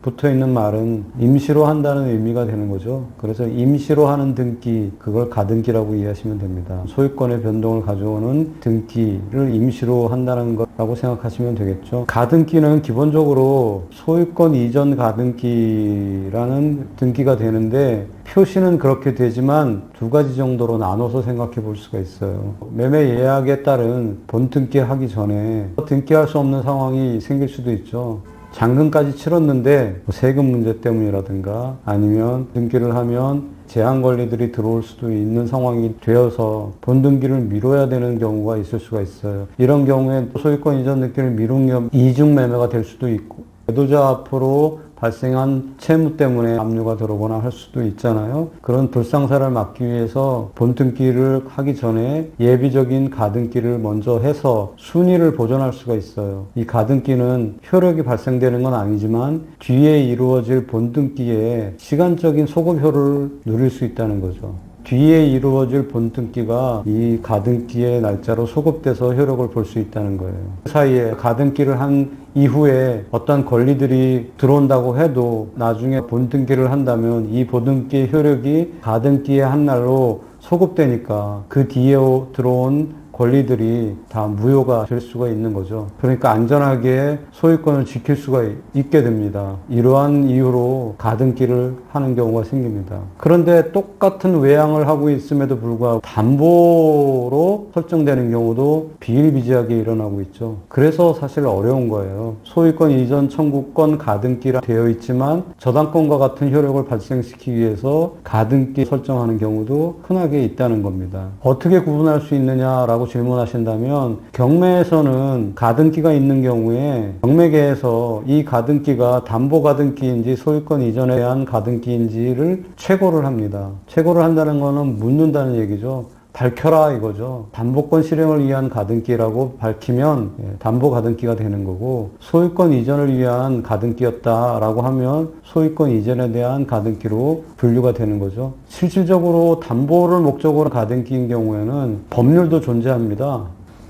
붙어있는 말은 임시로 한다는 의미가 되는 거죠. 그래서 임시로 하는 등기, 그걸 가등기라고 이해하시면 됩니다. 소유권의 변동을 가져오는 등기를 임시로 한다는 거라고 생각하시면 되겠죠. 가등기는 기본적으로 소유권 이전 가등기라는 등기가 되는데 표시는 그렇게 되지만 두 가지 정도로 나눠서 생각해 볼 수가 있어요. 매매 예약에 따른 본등기 하기 전에 등기할 수 없는 상황이 생길 수도 있죠. 잔금까지 치렀는데 뭐 세금 문제 때문이라든가 아니면 등기를 하면 제한 권리들이 들어올 수도 있는 상황이 되어서 본등기를 미뤄야 되는 경우가 있을 수가 있어요. 이런 경우에 소유권 이전 등기를 미룬 경우 이중 매매가 될 수도 있고 배도자 앞으로 발생한 채무 때문에 압류가 들어오거나 할 수도 있잖아요. 그런 불상사를 막기 위해서 본등기를 하기 전에 예비적인 가등기를 먼저 해서 순위를 보존할 수가 있어요. 이 가등기는 효력이 발생되는 건 아니지만 뒤에 이루어질 본등기에 시간적인 소급효를 누릴 수 있다는 거죠. 뒤에 이루어질 본등기가 이 가등기의 날짜로 소급돼서 효력을 볼 수 있다는 거예요. 그 사이에 가등기를 한 이후에 어떤 권리들이 들어온다고 해도 나중에 본등기를 한다면 이 본등기의 효력이 가등기의 한 날로 소급되니까 그 뒤에 들어온 권리들이 다 무효가 될 수가 있는 거죠. 그러니까 안전하게 소유권을 지킬 수가 있게 됩니다. 이러한 이유로 가등기를 하는 경우가 생깁니다. 그런데 똑같은 외양을 하고 있음에도 불구하고 담보로 설정되는 경우도 비일비재하게 일어나고 있죠. 그래서 사실 어려운 거예요. 소유권 이전 청구권 가등기라 되어 있지만 저당권과 같은 효력을 발생시키기 위해서 가등기 설정하는 경우도 흔하게 있다는 겁니다. 어떻게 구분할 수 있느냐라고 질문하신다면 경매에서는 가등기가 있는 경우에 경매계에서 이 가등기가 담보 가등기인지 소유권 이전에 대한 가등기인지를 최고를 합니다. 최고를 한다는 것은 묻는다는 얘기죠. 밝혀라 이거죠. 담보권 실행을 위한 가등기라고 밝히면 담보 가등기가 되는 거고 소유권 이전을 위한 가등기였다라고 하면 소유권 이전에 대한 가등기로 분류가 되는 거죠. 실질적으로 담보를 목적으로 가등기인 경우에는 법률도 존재합니다.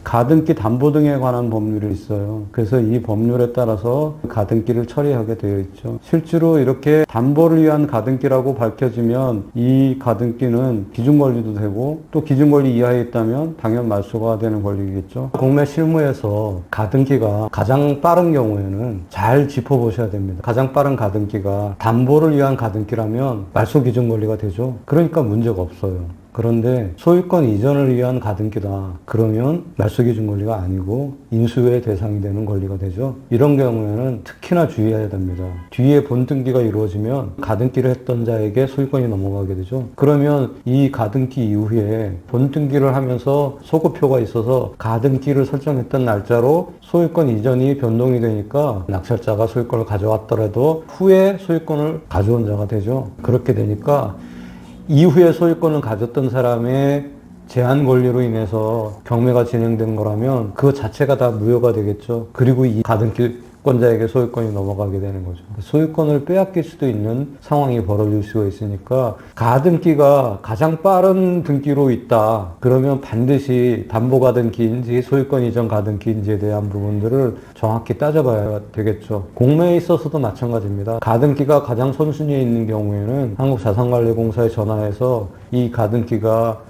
가등기 담보 등에 관한 법률이 있어요. 그래서 이 법률에 따라서 가등기를 처리하게 되어 있죠. 실제로 이렇게 담보를 위한 가등기라고 밝혀지면 이 가등기는 기준권리도 되고 또 기준권리 이하에 있다면 당연 말소가 되는 권리겠죠. 공매 실무에서 가등기가 가장 빠른 경우에는 잘 짚어보셔야 됩니다. 가장 빠른 가등기가 담보를 위한 가등기라면 말소 기준권리가 되죠. 그러니까 문제가 없어요. 그런데 소유권 이전을 위한 가등기다. 그러면 말소기준 권리가 아니고 인수의 대상이 되는 권리가 되죠. 이런 경우에는 특히나 주의해야 됩니다. 뒤에 본등기가 이루어지면 가등기를 했던 자에게 소유권이 넘어가게 되죠. 그러면 이 가등기 이후에 본등기를 하면서 소급표가 있어서 가등기를 설정했던 날짜로 소유권 이전이 변동이 되니까 낙찰자가 소유권을 가져왔더라도 후에 소유권을 가져온 자가 되죠. 그렇게 되니까 이후에 소유권을 가졌던 사람의 제한 권리로 인해서 경매가 진행된 거라면 그 자체가 다 무효가 되겠죠. 그리고 이 가등기권자에게 소유권이 넘어가게 되는 거죠. 소유권을 빼앗길 수도 있는 상황이 벌어질 수가 있으니까 가등기가 가장 빠른 등기로 있다. 그러면 반드시 담보 가등기인지 소유권 이전 가등기인지에 대한 부분들을 정확히 따져봐야 되겠죠. 공매에 있어서도 마찬가지입니다. 가등기가 가장 선순위에 있는 경우에는 한국자산관리공사에 전화해서 이 가등기가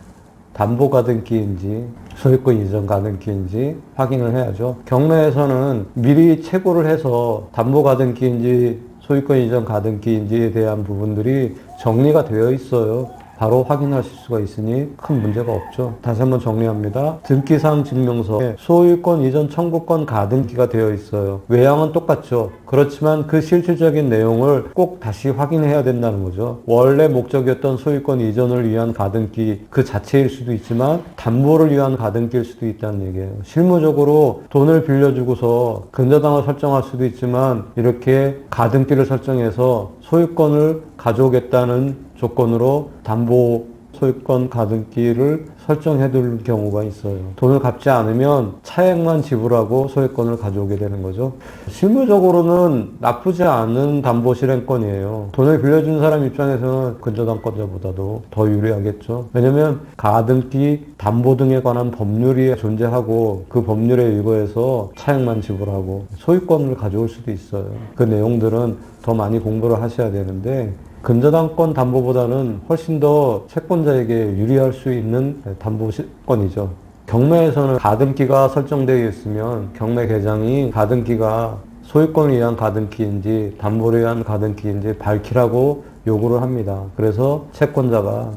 담보 가등기인지 소유권 이전 가등기인지 확인을 해야죠. 경매에서는 미리 채고를 해서 담보 가등기인지 소유권 이전 가등기인지에 대한 부분들이 정리가 되어 있어요. 바로 확인하실 수가 있으니 큰 문제가 없죠. 다시 한번 정리합니다. 등기사항 증명서에 소유권 이전 청구권 가등기가 되어 있어요. 외양은 똑같죠. 그렇지만 그 실질적인 내용을 꼭 다시 확인해야 된다는 거죠. 원래 목적이었던 소유권 이전을 위한 가등기 그 자체일 수도 있지만 담보를 위한 가등기일 수도 있다는 얘기예요. 실무적으로 돈을 빌려주고서 근저당을 설정할 수도 있지만 이렇게 가등기를 설정해서 소유권을 가져오겠다는 조건으로 담보 소유권 가등기를 설정해 둘 경우가 있어요. 돈을 갚지 않으면 차액만 지불하고 소유권을 가져오게 되는 거죠. 실무적으로는 나쁘지 않은 담보 실행권이에요. 돈을 빌려준 사람 입장에서는 근저당권자보다도 더 유리하겠죠. 왜냐면 가등기, 담보 등에 관한 법률이 존재하고 그 법률에 의거해서 차액만 지불하고 소유권을 가져올 수도 있어요. 그 내용들은 더 많이 공부를 하셔야 되는데 근저당권 담보보다는 훨씬 더 채권자에게 유리할 수 있는 담보권이죠. 경매에서는 가등기가 설정되어 있으면 경매 계장이 가등기가 소유권을 위한 가등기인지 담보를 위한 가등기인지 밝히라고 요구를 합니다. 그래서 채권자가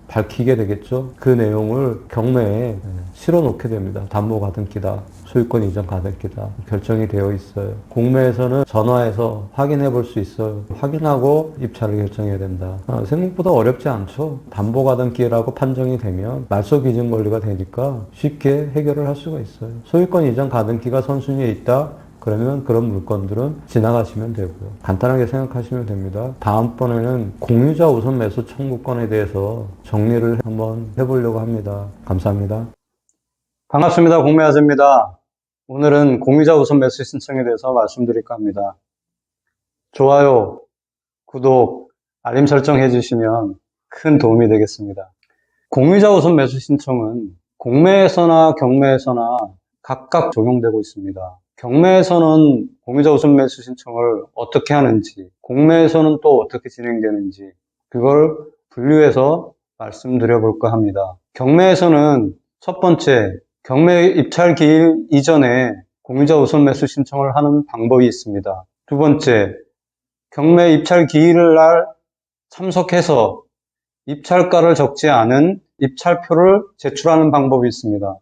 밝히게 되겠죠. 그 내용을 경매에 실어 놓게 됩니다. 담보 가등기다, 소유권 이전 가등기다 결정이 되어 있어요. 공매에서는 전화해서 확인해 볼 수 있어요. 확인하고 입찰을 결정해야 된다. 생각보다 어렵지 않죠. 담보 가등기라고 판정이 되면 말소 기준 권리가 되니까 쉽게 해결을 할 수가 있어요. 소유권 이전 가등기가 선순위에 있다. 그러면 그런 물건들은 지나가시면 되고요. 간단하게 생각하시면 됩니다. 다음번에는 공유자 우선 매수 청구권에 대해서 정리를 한번 해보려고 합니다. 감사합니다. 반갑습니다. 공매아재입니다. 오늘은 공유자 우선 매수 신청에 대해서 말씀드릴까 합니다. 좋아요, 구독, 알림 설정 해주시면 큰 도움이 되겠습니다. 공유자 우선 매수 신청은 공매에서나 경매에서나 각각 적용되고 있습니다. 경매에서는 공유자 우선 매수 신청을 어떻게 하는지, 공매에서는 또 어떻게 진행되는지 그걸 분류해서 말씀드려 볼까 합니다. 경매에서는 첫 번째, 경매 입찰 기일 이전에 공유자 우선 매수 신청을 하는 방법이 있습니다. 두 번째, 경매 입찰 기일을 날 참석해서 입찰가를 적지 않은 입찰표를 제출하는 방법이 있습니다.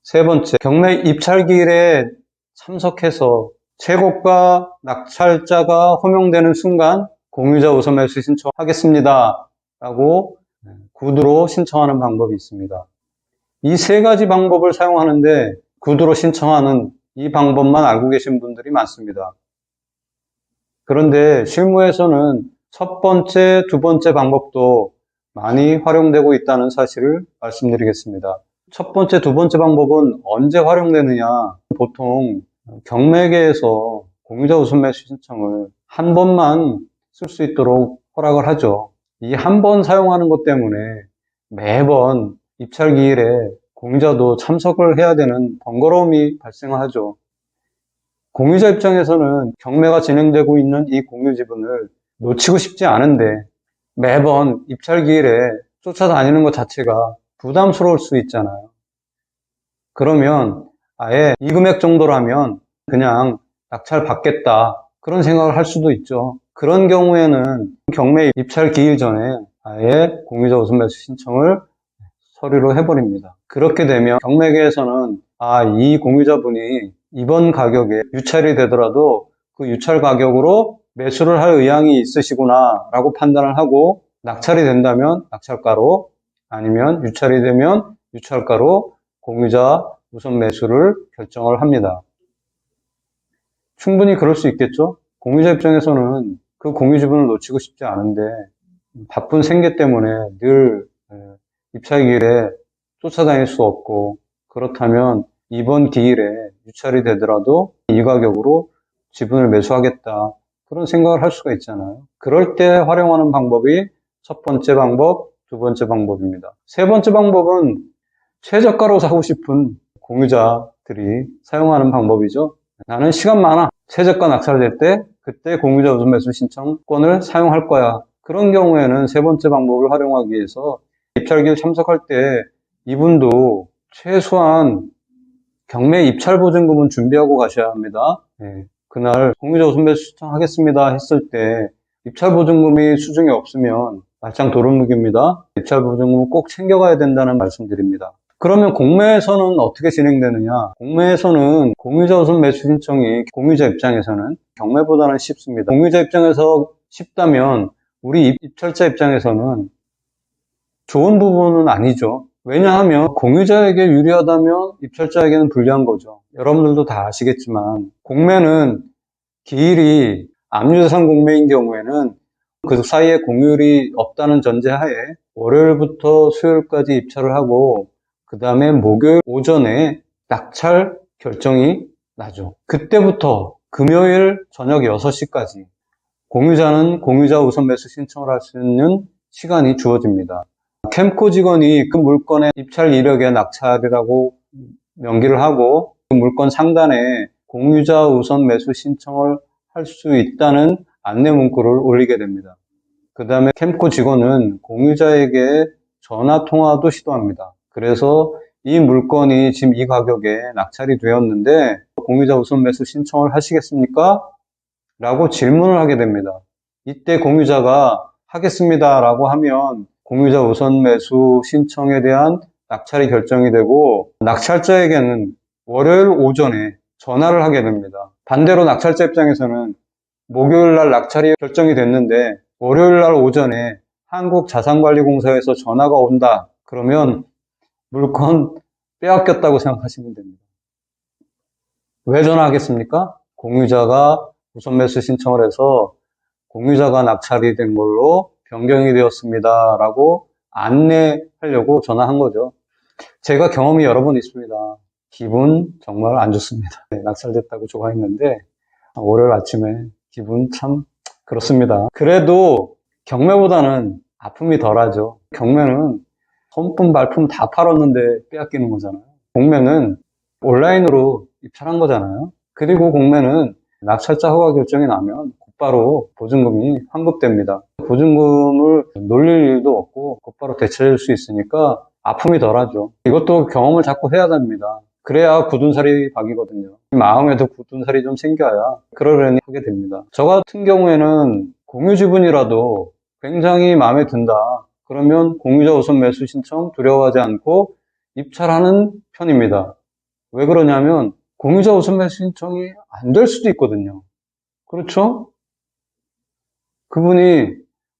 세 번째, 경매 입찰기일에 참석해서 최고가 낙찰자가 호명되는 순간 공유자 우선 매수 신청하겠습니다 라고 구두로 신청하는 방법이 있습니다. 이 세 가지 방법을 사용하는데 구두로 신청하는 이 방법만 알고 계신 분들이 많습니다. 그런데 실무에서는 첫 번째, 두 번째 방법도 많이 활용되고 있다는 사실을 말씀드리겠습니다. 첫 번째, 두 번째 방법은 언제 활용되느냐? 보통 경매계에서 공유자 우선 매수 신청을 한 번만 쓸 수 있도록 허락을 하죠. 이 한 번 사용하는 것 때문에 매번 입찰 기일에 공유자도 참석을 해야 되는 번거로움이 발생을 하죠. 공유자 입장에서는 경매가 진행되고 있는 이 공유 지분을 놓치고 싶지 않은데 매번 입찰 기일에 쫓아다니는 것 자체가 부담스러울 수 있잖아요. 그러면 아예 이 금액 정도라면 그냥 낙찰 받겠다 그런 생각을 할 수도 있죠. 그런 경우에는 경매 입찰 기일 전에 아예 공유자 우선 매수 신청을 서류로 해버립니다. 그렇게 되면 경매계에서는 이 공유자분이 이번 가격에 유찰이 되더라도 그 유찰 가격으로 매수를 할 의향이 있으시구나 라고 판단을 하고 낙찰이 된다면 낙찰가로 아니면 유찰이 되면 유찰가로 공유자 우선 매수를 결정을 합니다. 충분히 그럴 수 있겠죠? 공유자 입장에서는 그 공유 지분을 놓치고 싶지 않은데 바쁜 생계 때문에 늘 입찰 기일에 쫓아다닐 수 없고 그렇다면 이번 기일에 유찰이 되더라도 이 가격으로 지분을 매수하겠다 그런 생각을 할 수가 있잖아요. 그럴 때 활용하는 방법이 첫 번째 방법, 두 번째 방법입니다. 세 번째 방법은 최저가로 사고 싶은 공유자들이 사용하는 방법이죠. 나는 시간 많아. 최저가 낙찰될 때 그때 공유자 우선 매수 신청권을 사용할 거야. 그런 경우에는 세 번째 방법을 활용하기 위해서 입찰기일 참석할 때 이분도 최소한 경매 입찰 보증금은 준비하고 가셔야 합니다. 그날 공유자 우선 매수 신청하겠습니다 했을 때 입찰 보증금이 수중에 없으면 말짱 도루묵입니다. 입찰 보증금은 꼭 챙겨가야 된다는 말씀드립니다. 그러면 공매에서는 어떻게 진행되느냐? 공매에서는 공유자 우선 매수 신청이 공유자 입장에서는 경매보다는 쉽습니다. 공유자 입장에서 쉽다면 우리 입찰자 입장에서는 좋은 부분은 아니죠. 왜냐하면 공유자에게 유리하다면 입찰자에게는 불리한 거죠. 여러분들도 다 아시겠지만 공매는 기일이 압류재산 공매인 경우에는 그 사이에 공휴일이 없다는 전제하에 월요일부터 수요일까지 입찰을 하고 그 다음에 목요일 오전에 낙찰 결정이 나죠. 그때부터 금요일 저녁 6시까지 공유자는 공유자 우선 매수 신청을 할 수 있는 시간이 주어집니다. 캠코 직원이 그 물건의 입찰 이력에 낙찰이라고 명기를 하고 그 물건 상단에 공유자 우선 매수 신청을 할 수 있다는 안내 문구를 올리게 됩니다. 그 다음에 캠코 직원은 공유자에게 전화 통화도 시도합니다. 그래서 이 물건이 지금 이 가격에 낙찰이 되었는데 공유자 우선 매수 신청을 하시겠습니까? 라고 질문을 하게 됩니다. 이때 공유자가 하겠습니다 라고 하면 공유자 우선 매수 신청에 대한 낙찰이 결정이 되고 낙찰자에게는 월요일 오전에 전화를 하게 됩니다. 반대로 낙찰자 입장에서는 목요일 날 낙찰이 결정이 됐는데 월요일 날 오전에 한국자산관리공사에서 전화가 온다. 그러면 물건 빼앗겼다고 생각하시면 됩니다. 왜 전화하겠습니까? 공유자가 우선 매수 신청을 해서 공유자가 낙찰이 된 걸로 변경이 되었습니다. 라고 안내하려고 전화한 거죠. 제가 경험이 여러 번 있습니다. 기분 정말 안 좋습니다. 낙찰됐다고 좋아했는데 월요일 아침에 기분 참 그렇습니다. 그래도 경매보다는 아픔이 덜하죠. 경매는 손품 발품 다 팔았는데 빼앗기는 거잖아요. 공매는 온라인으로 입찰한 거잖아요. 그리고 공매는 낙찰자 허가 결정이 나면 곧바로 보증금이 환급됩니다. 보증금을 놀릴 일도 없고 곧바로 대체할 수 있으니까 아픔이 덜하죠. 이것도 경험을 자꾸 해야 됩니다. 그래야 굳은 살이 박이거든요. 마음에도 굳은 살이 좀 생겨야 그러려니 하게 됩니다. 저 같은 경우에는 공유 지분이라도 굉장히 마음에 든다. 그러면 공유자 우선 매수 신청 두려워하지 않고 입찰하는 편입니다. 왜 그러냐면 공유자 우선 매수 신청이 안 될 수도 있거든요. 그렇죠? 그분이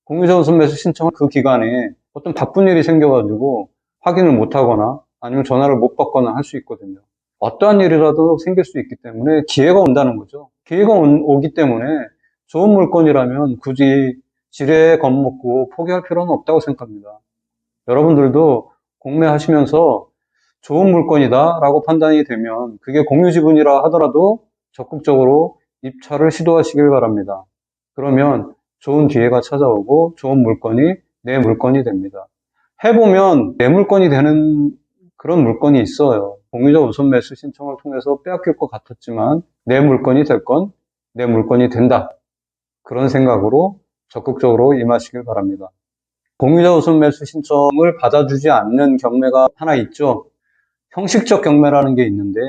공유자 우선 매수 신청을 그 기간에 어떤 바쁜 일이 생겨가지고 확인을 못하거나 아니면 전화를 못 받거나 할 수 있거든요. 어떠한 일이라도 생길 수 있기 때문에 기회가 온다는 거죠. 기회가 오기 때문에 좋은 물건이라면 굳이 지레 겁먹고 포기할 필요는 없다고 생각합니다. 여러분들도 공매하시면서 좋은 물건이다 라고 판단이 되면 그게 공유 지분이라 하더라도 적극적으로 입찰을 시도하시길 바랍니다. 그러면 좋은 기회가 찾아오고 좋은 물건이 내 물건이 됩니다. 해보면 내 물건이 되는 그런 물건이 있어요. 공유자 우선 매수 신청을 통해서 빼앗길 것 같았지만 내 물건이 될 건 내 물건이 된다. 그런 생각으로 적극적으로 임하시길 바랍니다. 공유자 우선 매수 신청을 받아주지 않는 경매가 하나 있죠. 형식적 경매라는 게 있는데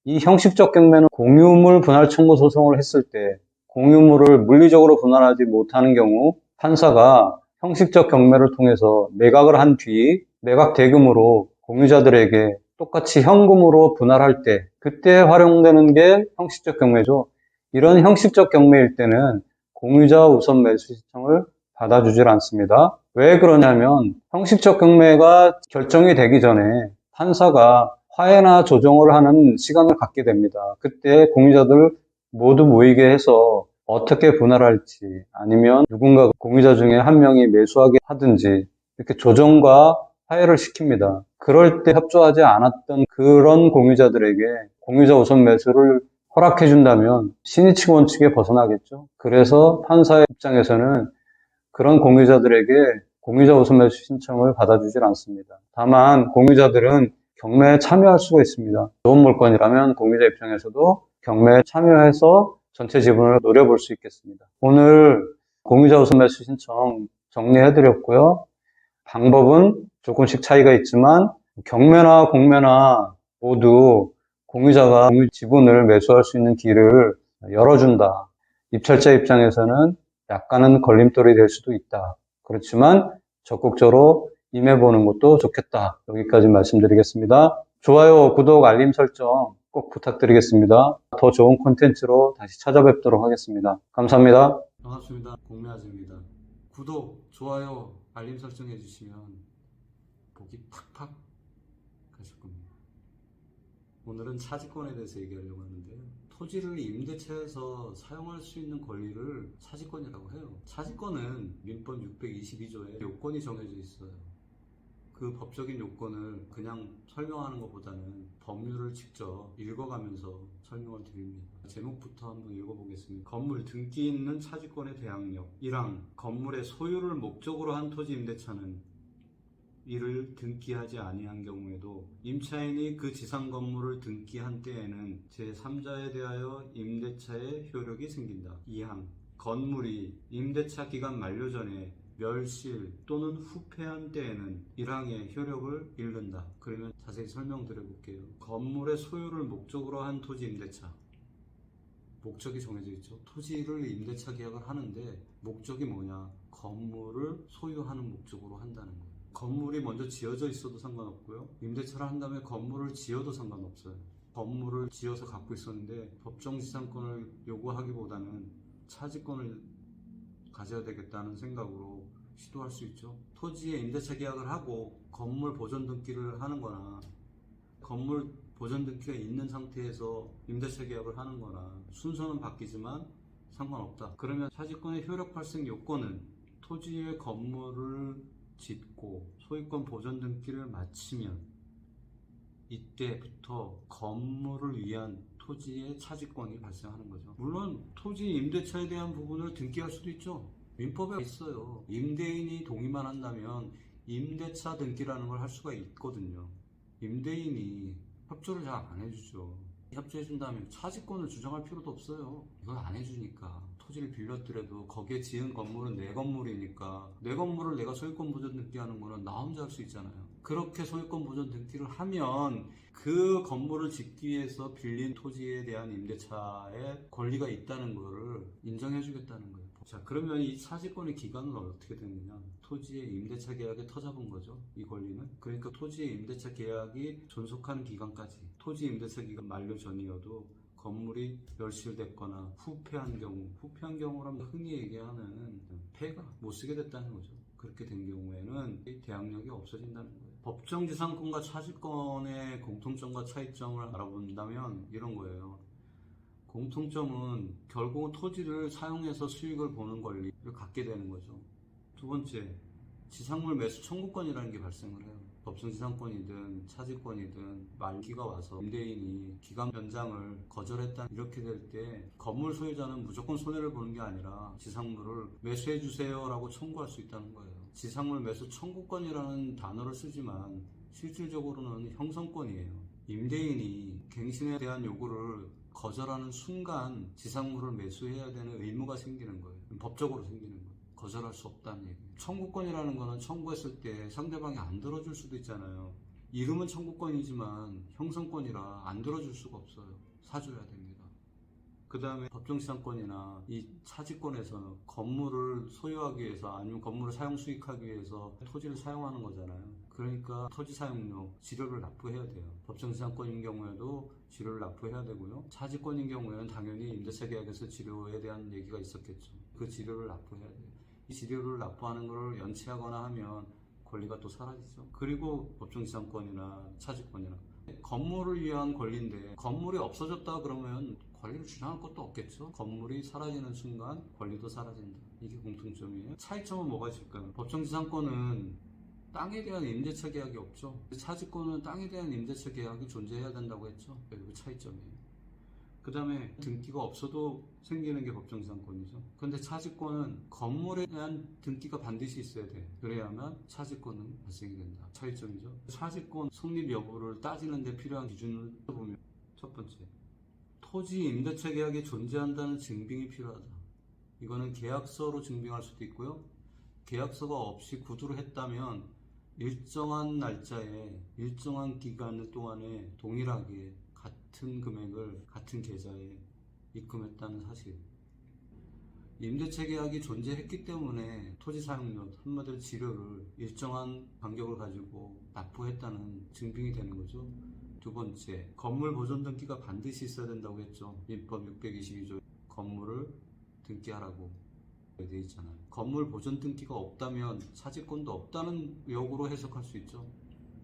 이 형식적 경매는 공유물 분할 청구 소송을 했을 때 공유물을 물리적으로 분할하지 못하는 경우 판사가 형식적 경매를 통해서 매각을 한 뒤 매각 대금으로 공유자들에게 똑같이 현금으로 분할할 때 그때 활용되는 게 형식적 경매죠. 이런 형식적 경매일 때는 공유자 우선 매수 신청을 받아주질 않습니다. 왜 그러냐면 형식적 경매가 결정이 되기 전에 판사가 화해나 조정을 하는 시간을 갖게 됩니다. 그때 공유자들 모두 모이게 해서 어떻게 분할할지 아니면 누군가 공유자 중에 한 명이 매수하게 하든지 이렇게 조정과 화해를 시킵니다. 그럴 때 협조하지 않았던 그런 공유자들에게 공유자 우선 매수를 허락해준다면 신의칙 원칙에 벗어나겠죠. 그래서 판사의 입장에서는 그런 공유자들에게 공유자 우선 매수 신청을 받아주질 않습니다. 다만 공유자들은 경매에 참여할 수가 있습니다. 좋은 물건이라면 공유자 입장에서도 경매에 참여해서 전체 지분을 노려볼 수 있겠습니다. 오늘 공유자 우선 매수 신청 정리해드렸고요. 방법은 조금씩 차이가 있지만 경매나 공매나 모두 공유자가 공유 지분을 매수할 수 있는 길을 열어준다. 입찰자 입장에서는 약간은 걸림돌이 될 수도 있다. 그렇지만 적극적으로 임해보는 것도 좋겠다. 여기까지 말씀드리겠습니다. 좋아요, 구독, 알림 설정 꼭 부탁드리겠습니다. 더 좋은 콘텐츠로 다시 찾아뵙도록 하겠습니다. 감사합니다. 반갑습니다. 공매아즈입니다. 구독, 좋아요, 알림 설정 해주시면 복이 팍팍 가실 겁니다. 오늘은 차지권에 대해서 얘기하려고 하는데요. 토지를 임대차에서 사용할 수 있는 권리를 차지권이라고 해요. 차지권은 민법 622조에 요건이 정해져 있어요. 그 법적인 요건을 그냥 설명하는 것보다는 법률을 직접 읽어가면서 설명을 드립니다. 제목부터 한번 읽어보겠습니다. 건물 등기 있는 차지권의 대항력 1항 건물의 소유를 목적으로 한 토지 임대차는 이를 등기하지 아니한 경우에도 임차인이 그 지상 건물을 등기한 때에는 제3자에 대하여 임대차의 효력이 생긴다. 2항 건물이 임대차 기간 만료 전에 멸실 또는 후패한 때에는 1항의 효력을 잃는다. 그러면 자세히 설명드려 볼게요. 건물의 소유를 목적으로 한 토지 임대차. 목적이 정해져 있죠. 토지를 임대차 계약을 하는데 목적이 뭐냐? 건물을 소유하는 목적으로 한다는 거예요. 건물이 먼저 지어져 있어도 상관없고요. 임대차를 한 다음에 건물을 지어도 상관없어요. 건물을 지어서 갖고 있었는데 법정지상권을 요구하기보다는 차지권을 가져야 되겠다는 생각으로 시도할 수 있죠. 토지에 임대차 계약을 하고 건물 보존 등기를 하는 거나 건물 보존 등기가 있는 상태에서 임대차 계약을 하는 거나 순서는 바뀌지만 상관없다. 그러면 차지권의 효력 발생 요건은 토지에 건물을 짓고 소유권 보존 등기를 마치면 이때부터 건물을 위한 토지의 차지권이 발생하는 거죠. 물론 토지 임대차에 대한 부분을 등기할 수도 있죠. 민법에 있어요. 임대인이 동의만 한다면 임대차 등기라는 걸 할 수가 있거든요. 임대인이 협조를 잘 안 해주죠. 협조해준다면 차지권을 주장할 필요도 없어요. 이걸 안 해주니까 토지를 빌렸더라도 거기에 지은 건물은 내 건물이니까 내 건물을 내가 소유권 보존 등기하는 거는 나 혼자 할 수 있잖아요. 그렇게 소유권 보존 등기를 하면 그 건물을 짓기 위해서 빌린 토지에 대한 임대차에 권리가 있다는 거를 인정해주겠다는 거예요. 자, 그러면 이 차지권의 기간은 어떻게 되느냐? 토지의 임대차 계약에 터잡은 거죠. 이 권리는. 그러니까 토지의 임대차 계약이 존속하는 기간까지 토지 임대차 기간 만료 전이어도 건물이 멸실됐거나 후폐한 경우라면 흔히 얘기하는 폐가 못 쓰게 됐다는 거죠. 그렇게 된 경우에는 이 대항력이 없어진다는 거예요. 법정지상권과 차지권의 공통점과 차이점을 알아본다면 이런 거예요. 공통점은 결국은 토지를 사용해서 수익을 보는 권리를 갖게 되는 거죠. 두 번째, 지상물 매수 청구권이라는 게 발생을 해요. 법정지상권이든 차지권이든 말기가 와서 임대인이 기간 연장을 거절했다 이렇게 될 때 건물 소유자는 무조건 손해를 보는 게 아니라 지상물을 매수해 주세요 라고 청구할 수 있다는 거예요. 지상물 매수 청구권이라는 단어를 쓰지만 실질적으로는 형성권이에요. 임대인이 갱신에 대한 요구를 거절하는 순간 지상물을 매수해야 되는 의무가 생기는 거예요. 법적으로 생기는 거예요. 거절할 수 없다는 얘기예요. 청구권이라는 거는 청구했을 때 상대방이 안 들어줄 수도 있잖아요. 이름은 청구권이지만 형성권이라 안 들어줄 수가 없어요. 사줘야 됩니다. 그 다음에 법정지상권이나 이 차지권에서는 건물을 소유하기 위해서 아니면 건물을 사용 수익하기 위해서 토지를 사용하는 거잖아요. 그러니까 토지 사용료, 지료를 납부해야 돼요. 법정지상권인 경우에도 지료를 납부해야 되고요. 차지권인 경우에는 당연히 임대차 계약에서 지료에 대한 얘기가 있었겠죠. 그 지료를 납부해야 돼요. 이 지료를 납부하는 것을 연체하거나 하면 권리가 또 사라지죠. 그리고 법정지상권이나 차지권이나 건물을 위한 권리인데 건물이 없어졌다 그러면 권리를 주장할 것도 없겠죠. 건물이 사라지는 순간 권리도 사라진다. 이게 공통점이에요. 차이점은 뭐가 있을까요? 법정지상권은 땅에 대한 임대차 계약이 없죠. 차지권은 땅에 대한 임대차 계약이 존재해야 된다고 했죠. 그 차이점이에요. 그 다음에 등기가 없어도 생기는 게 법정지상권이죠. 그런데 차지권은 건물에 대한 등기가 반드시 있어야 돼. 그래야만 차지권은 발생이 된다. 차이점이죠. 차지권 성립 여부를 따지는 데 필요한 기준을 보면 첫 번째, 토지 임대차 계약이 존재한다는 증빙이 필요하다. 이거는 계약서로 증빙할 수도 있고요. 계약서가 없이 구두를 했다면 일정한 날짜에 일정한 기간 동안에 동일하게 같은 금액을 같은 계좌에 입금했다는 사실. 임대차 계약이 존재했기 때문에 토지 사용료, 한마디로 지료를 일정한 간격을 가지고 납부했다는 증빙이 되는 거죠. 두 번째, 건물 보존 등기가 반드시 있어야 된다고 했죠. 민법 622조 건물을 등기하라고 되어 있잖아요. 건물 보존 등기가 없다면 차지권도 없다는 역으로 해석할 수 있죠.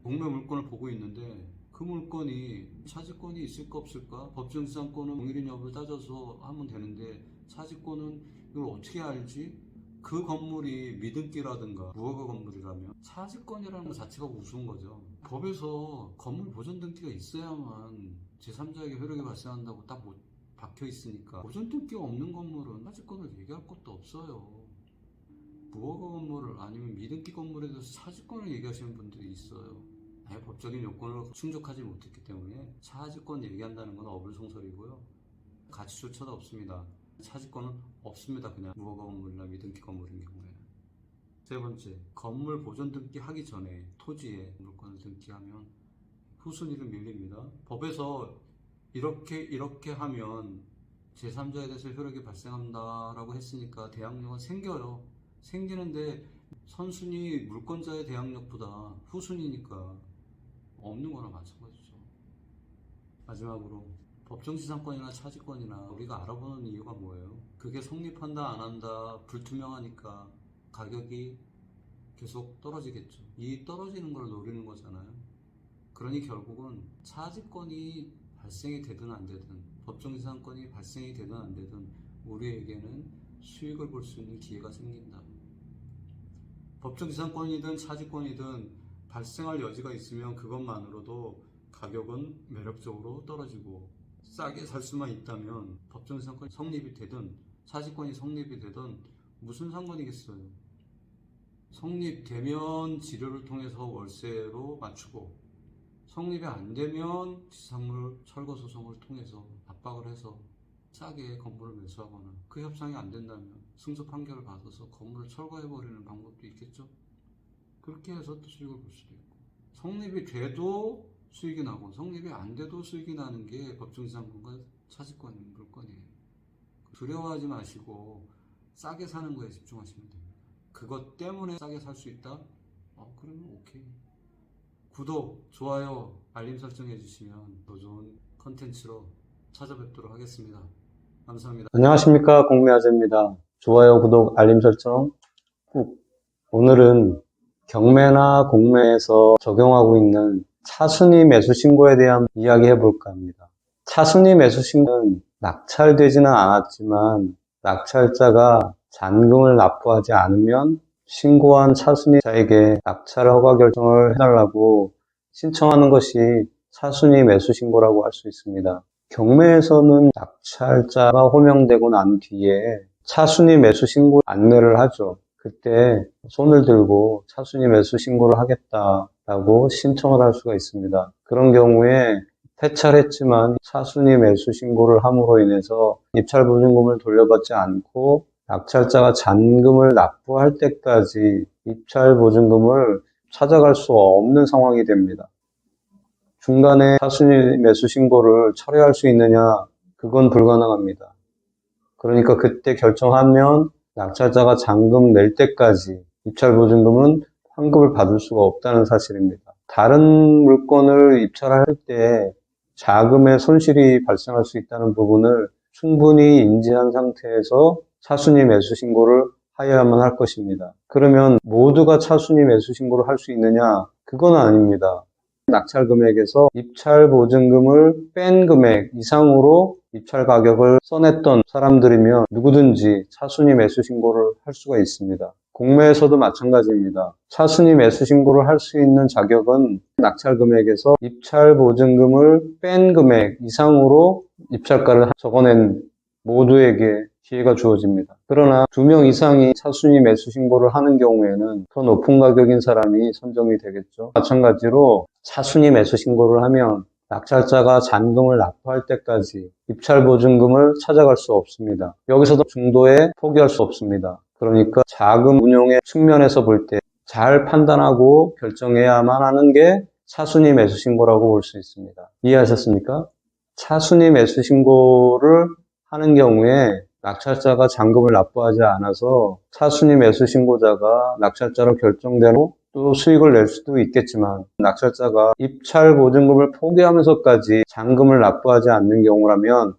공매 물건을 보고 있는데 그 물건이 차지권이 있을까 없을까? 법정지상권은 동일인 여부를 따져서 하면 되는데 차지권은 이걸 어떻게 알지? 그 건물이 미등기라든가 무허가 건물이라면 차지권이라는 것 자체가 우스운 거죠. 법에서 건물 보존 등기가 있어야만 제3자에게 효력이 발생한다고 딱 박혀 있으니까 보존 등기가 없는 건물은 차지권을 얘기할 것도 없어요. 무허가 건물을 아니면 미등기 건물에 대해서 차지권을 얘기하시는 분들이 있어요. 아예 법적인 요건을 충족하지 못했기 때문에 차지권 얘기한다는 건 어불성설이고요. 가치조차도 없습니다. 차지권은 없습니다. 그냥 무허가 건물이나 미등기 건물인 경우에. 세 번째, 건물 보존 등기 하기 전에 토지에 물건을 등기하면 후순위를 밀립니다. 법에서 이렇게 하면 제3자에 대해서 효력이 발생한다라고 했으니까 대항력은 생겨요. 생기는데 선순위 물권자의 대항력보다 후순위니까 없는 거나 마찬가지죠. 마지막으로 법정지상권이나 차지권이나 우리가 알아보는 이유가 뭐예요? 그게 성립한다 안 한다 불투명하니까 가격이 계속 떨어지겠죠. 이 떨어지는 걸 노리는 거잖아요. 그러니 결국은 차지권이 발생이 되든 안 되든 법정지상권이 발생이 되든 안 되든 우리에게는 수익을 볼 수 있는 기회가 생긴다. 법정지상권이든 차지권이든 발생할 여지가 있으면 그것만으로도 가격은 매력적으로 떨어지고 싸게 살 수만 있다면 법정지상권이 성립이 되든 차지권이 성립이 되든 무슨 상관이겠어요. 성립되면 지료를 통해서 월세로 맞추고 성립이 안 되면 지상물 철거 소송을 통해서 압박을 해서 싸게 건물을 매수하거나 그 협상이 안 된다면 승소 판결을 받아서 건물을 철거해버리는 방법도 있겠죠. 그렇게 해서 또 수익을 볼 수도 있고 성립이 돼도 수익이 나고 성립이 안 돼도 수익이 나는 게 법정지상권과 차지권 물권이에요. 두려워하지 마시고 싸게 사는 거에 집중하시면 됩니다. 그것 때문에 싸게 살 수 있다? 그러면 오케이. 구독, 좋아요, 알림 설정 해주시면 더 좋은 컨텐츠로 찾아뵙도록 하겠습니다. 감사합니다. 안녕하십니까, 공매아재입니다. 좋아요, 구독, 알림 설정 꾹. 오늘은 경매나 공매에서 적용하고 있는 차순위 매수 신고에 대한 이야기 해볼까 합니다. 차순위 매수 신고는 낙찰되지는 않았지만 낙찰자가 잔금을 납부하지 않으면 신고한 차순위자에게 낙찰 허가 결정을 해달라고 신청하는 것이 차순위 매수 신고라고 할 수 있습니다. 경매에서는 낙찰자가 호명되고 난 뒤에 차순위 매수 신고 안내를 하죠. 그때 손을 들고 차순위 매수 신고를 하겠다라고 신청을 할 수가 있습니다. 그런 경우에 퇴찰했지만 차순위 매수 신고를 함으로 인해서 입찰보증금을 돌려받지 않고 낙찰자가 잔금을 납부할 때까지 입찰보증금을 찾아갈 수 없는 상황이 됩니다. 중간에 차순위 매수 신고를 철회할 수 있느냐? 그건 불가능합니다. 그러니까 그때 결정하면 낙찰자가 잔금 낼 때까지 입찰보증금은 환급을 받을 수가 없다는 사실입니다. 다른 물건을 입찰할 때 자금의 손실이 발생할 수 있다는 부분을 충분히 인지한 상태에서 차순위 매수 신고를 하여야만 할 것입니다. 그러면 모두가 차순위 매수 신고를 할 수 있느냐? 그건 아닙니다. 낙찰 금액에서 입찰 보증금을 뺀 금액 이상으로 입찰 가격을 써냈던 사람들이면 누구든지 차순위 매수 신고를 할 수가 있습니다. 공매에서도 마찬가지입니다. 차순위 매수 신고를 할 수 있는 자격은 낙찰 금액에서 입찰 보증금을 뺀 금액 이상으로 입찰가를 적어낸 모두에게 기회가 주어집니다. 그러나 2명 이상이 차순위 매수 신고를 하는 경우에는 더 높은 가격인 사람이 선정이 되겠죠. 마찬가지로 차순위 매수 신고를 하면 낙찰자가 잔금을 납부할 때까지 입찰보증금을 찾아갈 수 없습니다. 여기서도 중도에 포기할 수 없습니다. 그러니까 자금 운용의 측면에서 볼 때 잘 판단하고 결정해야만 하는 게 차순위 매수 신고라고 볼 수 있습니다. 이해하셨습니까? 차순위 매수 신고를 하는 경우에 낙찰자가 잔금을 납부하지 않아서 차순위 매수 신고자가 낙찰자로 결정되고 또 수익을 낼 수도 있겠지만 낙찰자가 입찰 보증금을 포기하면서까지 잔금을 납부하지 않는 경우라면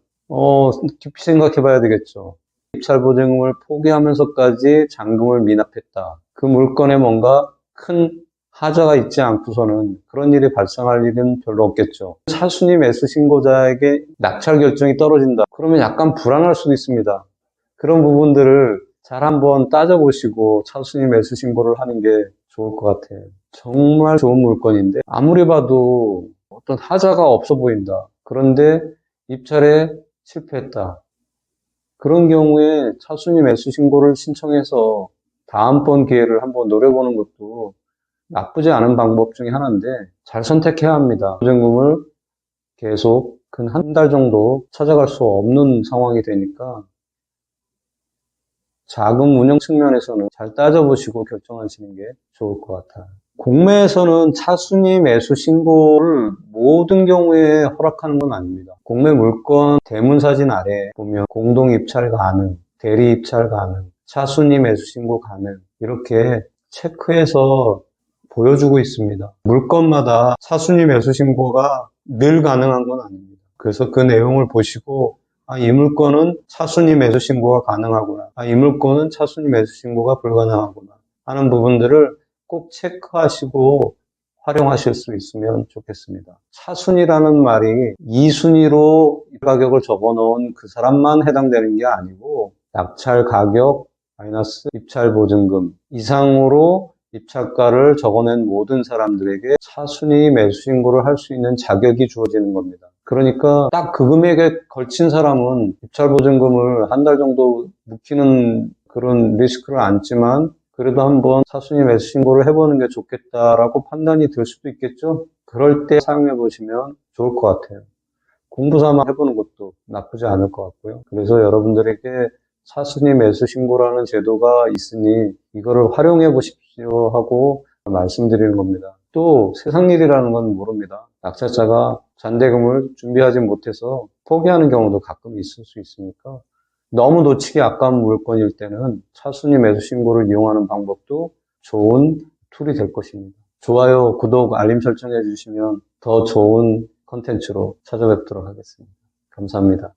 깊이 생각해 봐야 되겠죠. 입찰 보증금을 포기하면서까지 잔금을 미납했다. 그 물건에 뭔가 큰 하자가 있지 않고서는 그런 일이 발생할 일은 별로 없겠죠. 차순위 매수 신고자에게 낙찰 결정이 떨어진다. 그러면 약간 불안할 수도 있습니다. 그런 부분들을 잘 한번 따져보시고 차순위 매수 신고를 하는 게 좋을 것 같아요. 정말 좋은 물건인데 아무리 봐도 어떤 하자가 없어 보인다. 그런데 입찰에 실패했다. 그런 경우에 차순위 매수 신고를 신청해서 다음번 기회를 한번 노려보는 것도 나쁘지 않은 방법 중에 하나인데 잘 선택해야 합니다. 보증금을 계속 근 한 달 정도 찾아갈 수 없는 상황이 되니까 자금 운영 측면에서는 잘 따져보시고 결정하시는 게 좋을 것 같아요. 공매에서는 차순위 매수 신고를 모든 경우에 허락하는 건 아닙니다. 공매 물건 대문사진 아래 보면 공동 입찰 가능, 대리 입찰 가능, 차순위 매수 신고 가능 이렇게 체크해서 보여주고 있습니다. 물건마다 차순위 매수 신고가 늘 가능한 건 아닙니다. 그래서 그 내용을 보시고 이 물건은 차순위 매수 신고가 가능하구나. 이 물건은 차순위 매수 신고가 불가능하구나 하는 부분들을 꼭 체크하시고 활용하실 수 있으면 좋겠습니다. 차순위라는 말이 2순위로 가격을 적어놓은 그 사람만 해당되는 게 아니고 낙찰 가격 마이너스 입찰 보증금 이상으로 입찰가를 적어낸 모든 사람들에게 차순위 매수 신고를 할 수 있는 자격이 주어지는 겁니다. 그러니까 딱 그 금액에 걸친 사람은 입찰 보증금을 한 달 정도 묵히는 그런 리스크를 안지만 그래도 한번 차순위 매수 신고를 해보는 게 좋겠다라고 판단이 들 수도 있겠죠? 그럴 때 사용해 보시면 좋을 것 같아요. 공부 삼아 해보는 것도 나쁘지 않을 것 같고요. 그래서 여러분들에게 차순위 매수 신고라는 제도가 있으니 이거를 활용해 보십시오 하고 말씀드리는 겁니다. 또 세상 일이라는 건 모릅니다. 낙찰자가 잔대금을 준비하지 못해서 포기하는 경우도 가끔 있을 수 있으니까 너무 놓치기 아까운 물건일 때는 차순위 매수 신고를 이용하는 방법도 좋은 툴이 될 것입니다. 좋아요, 구독, 알림 설정해 주시면 더 좋은 컨텐츠로 찾아뵙도록 하겠습니다. 감사합니다.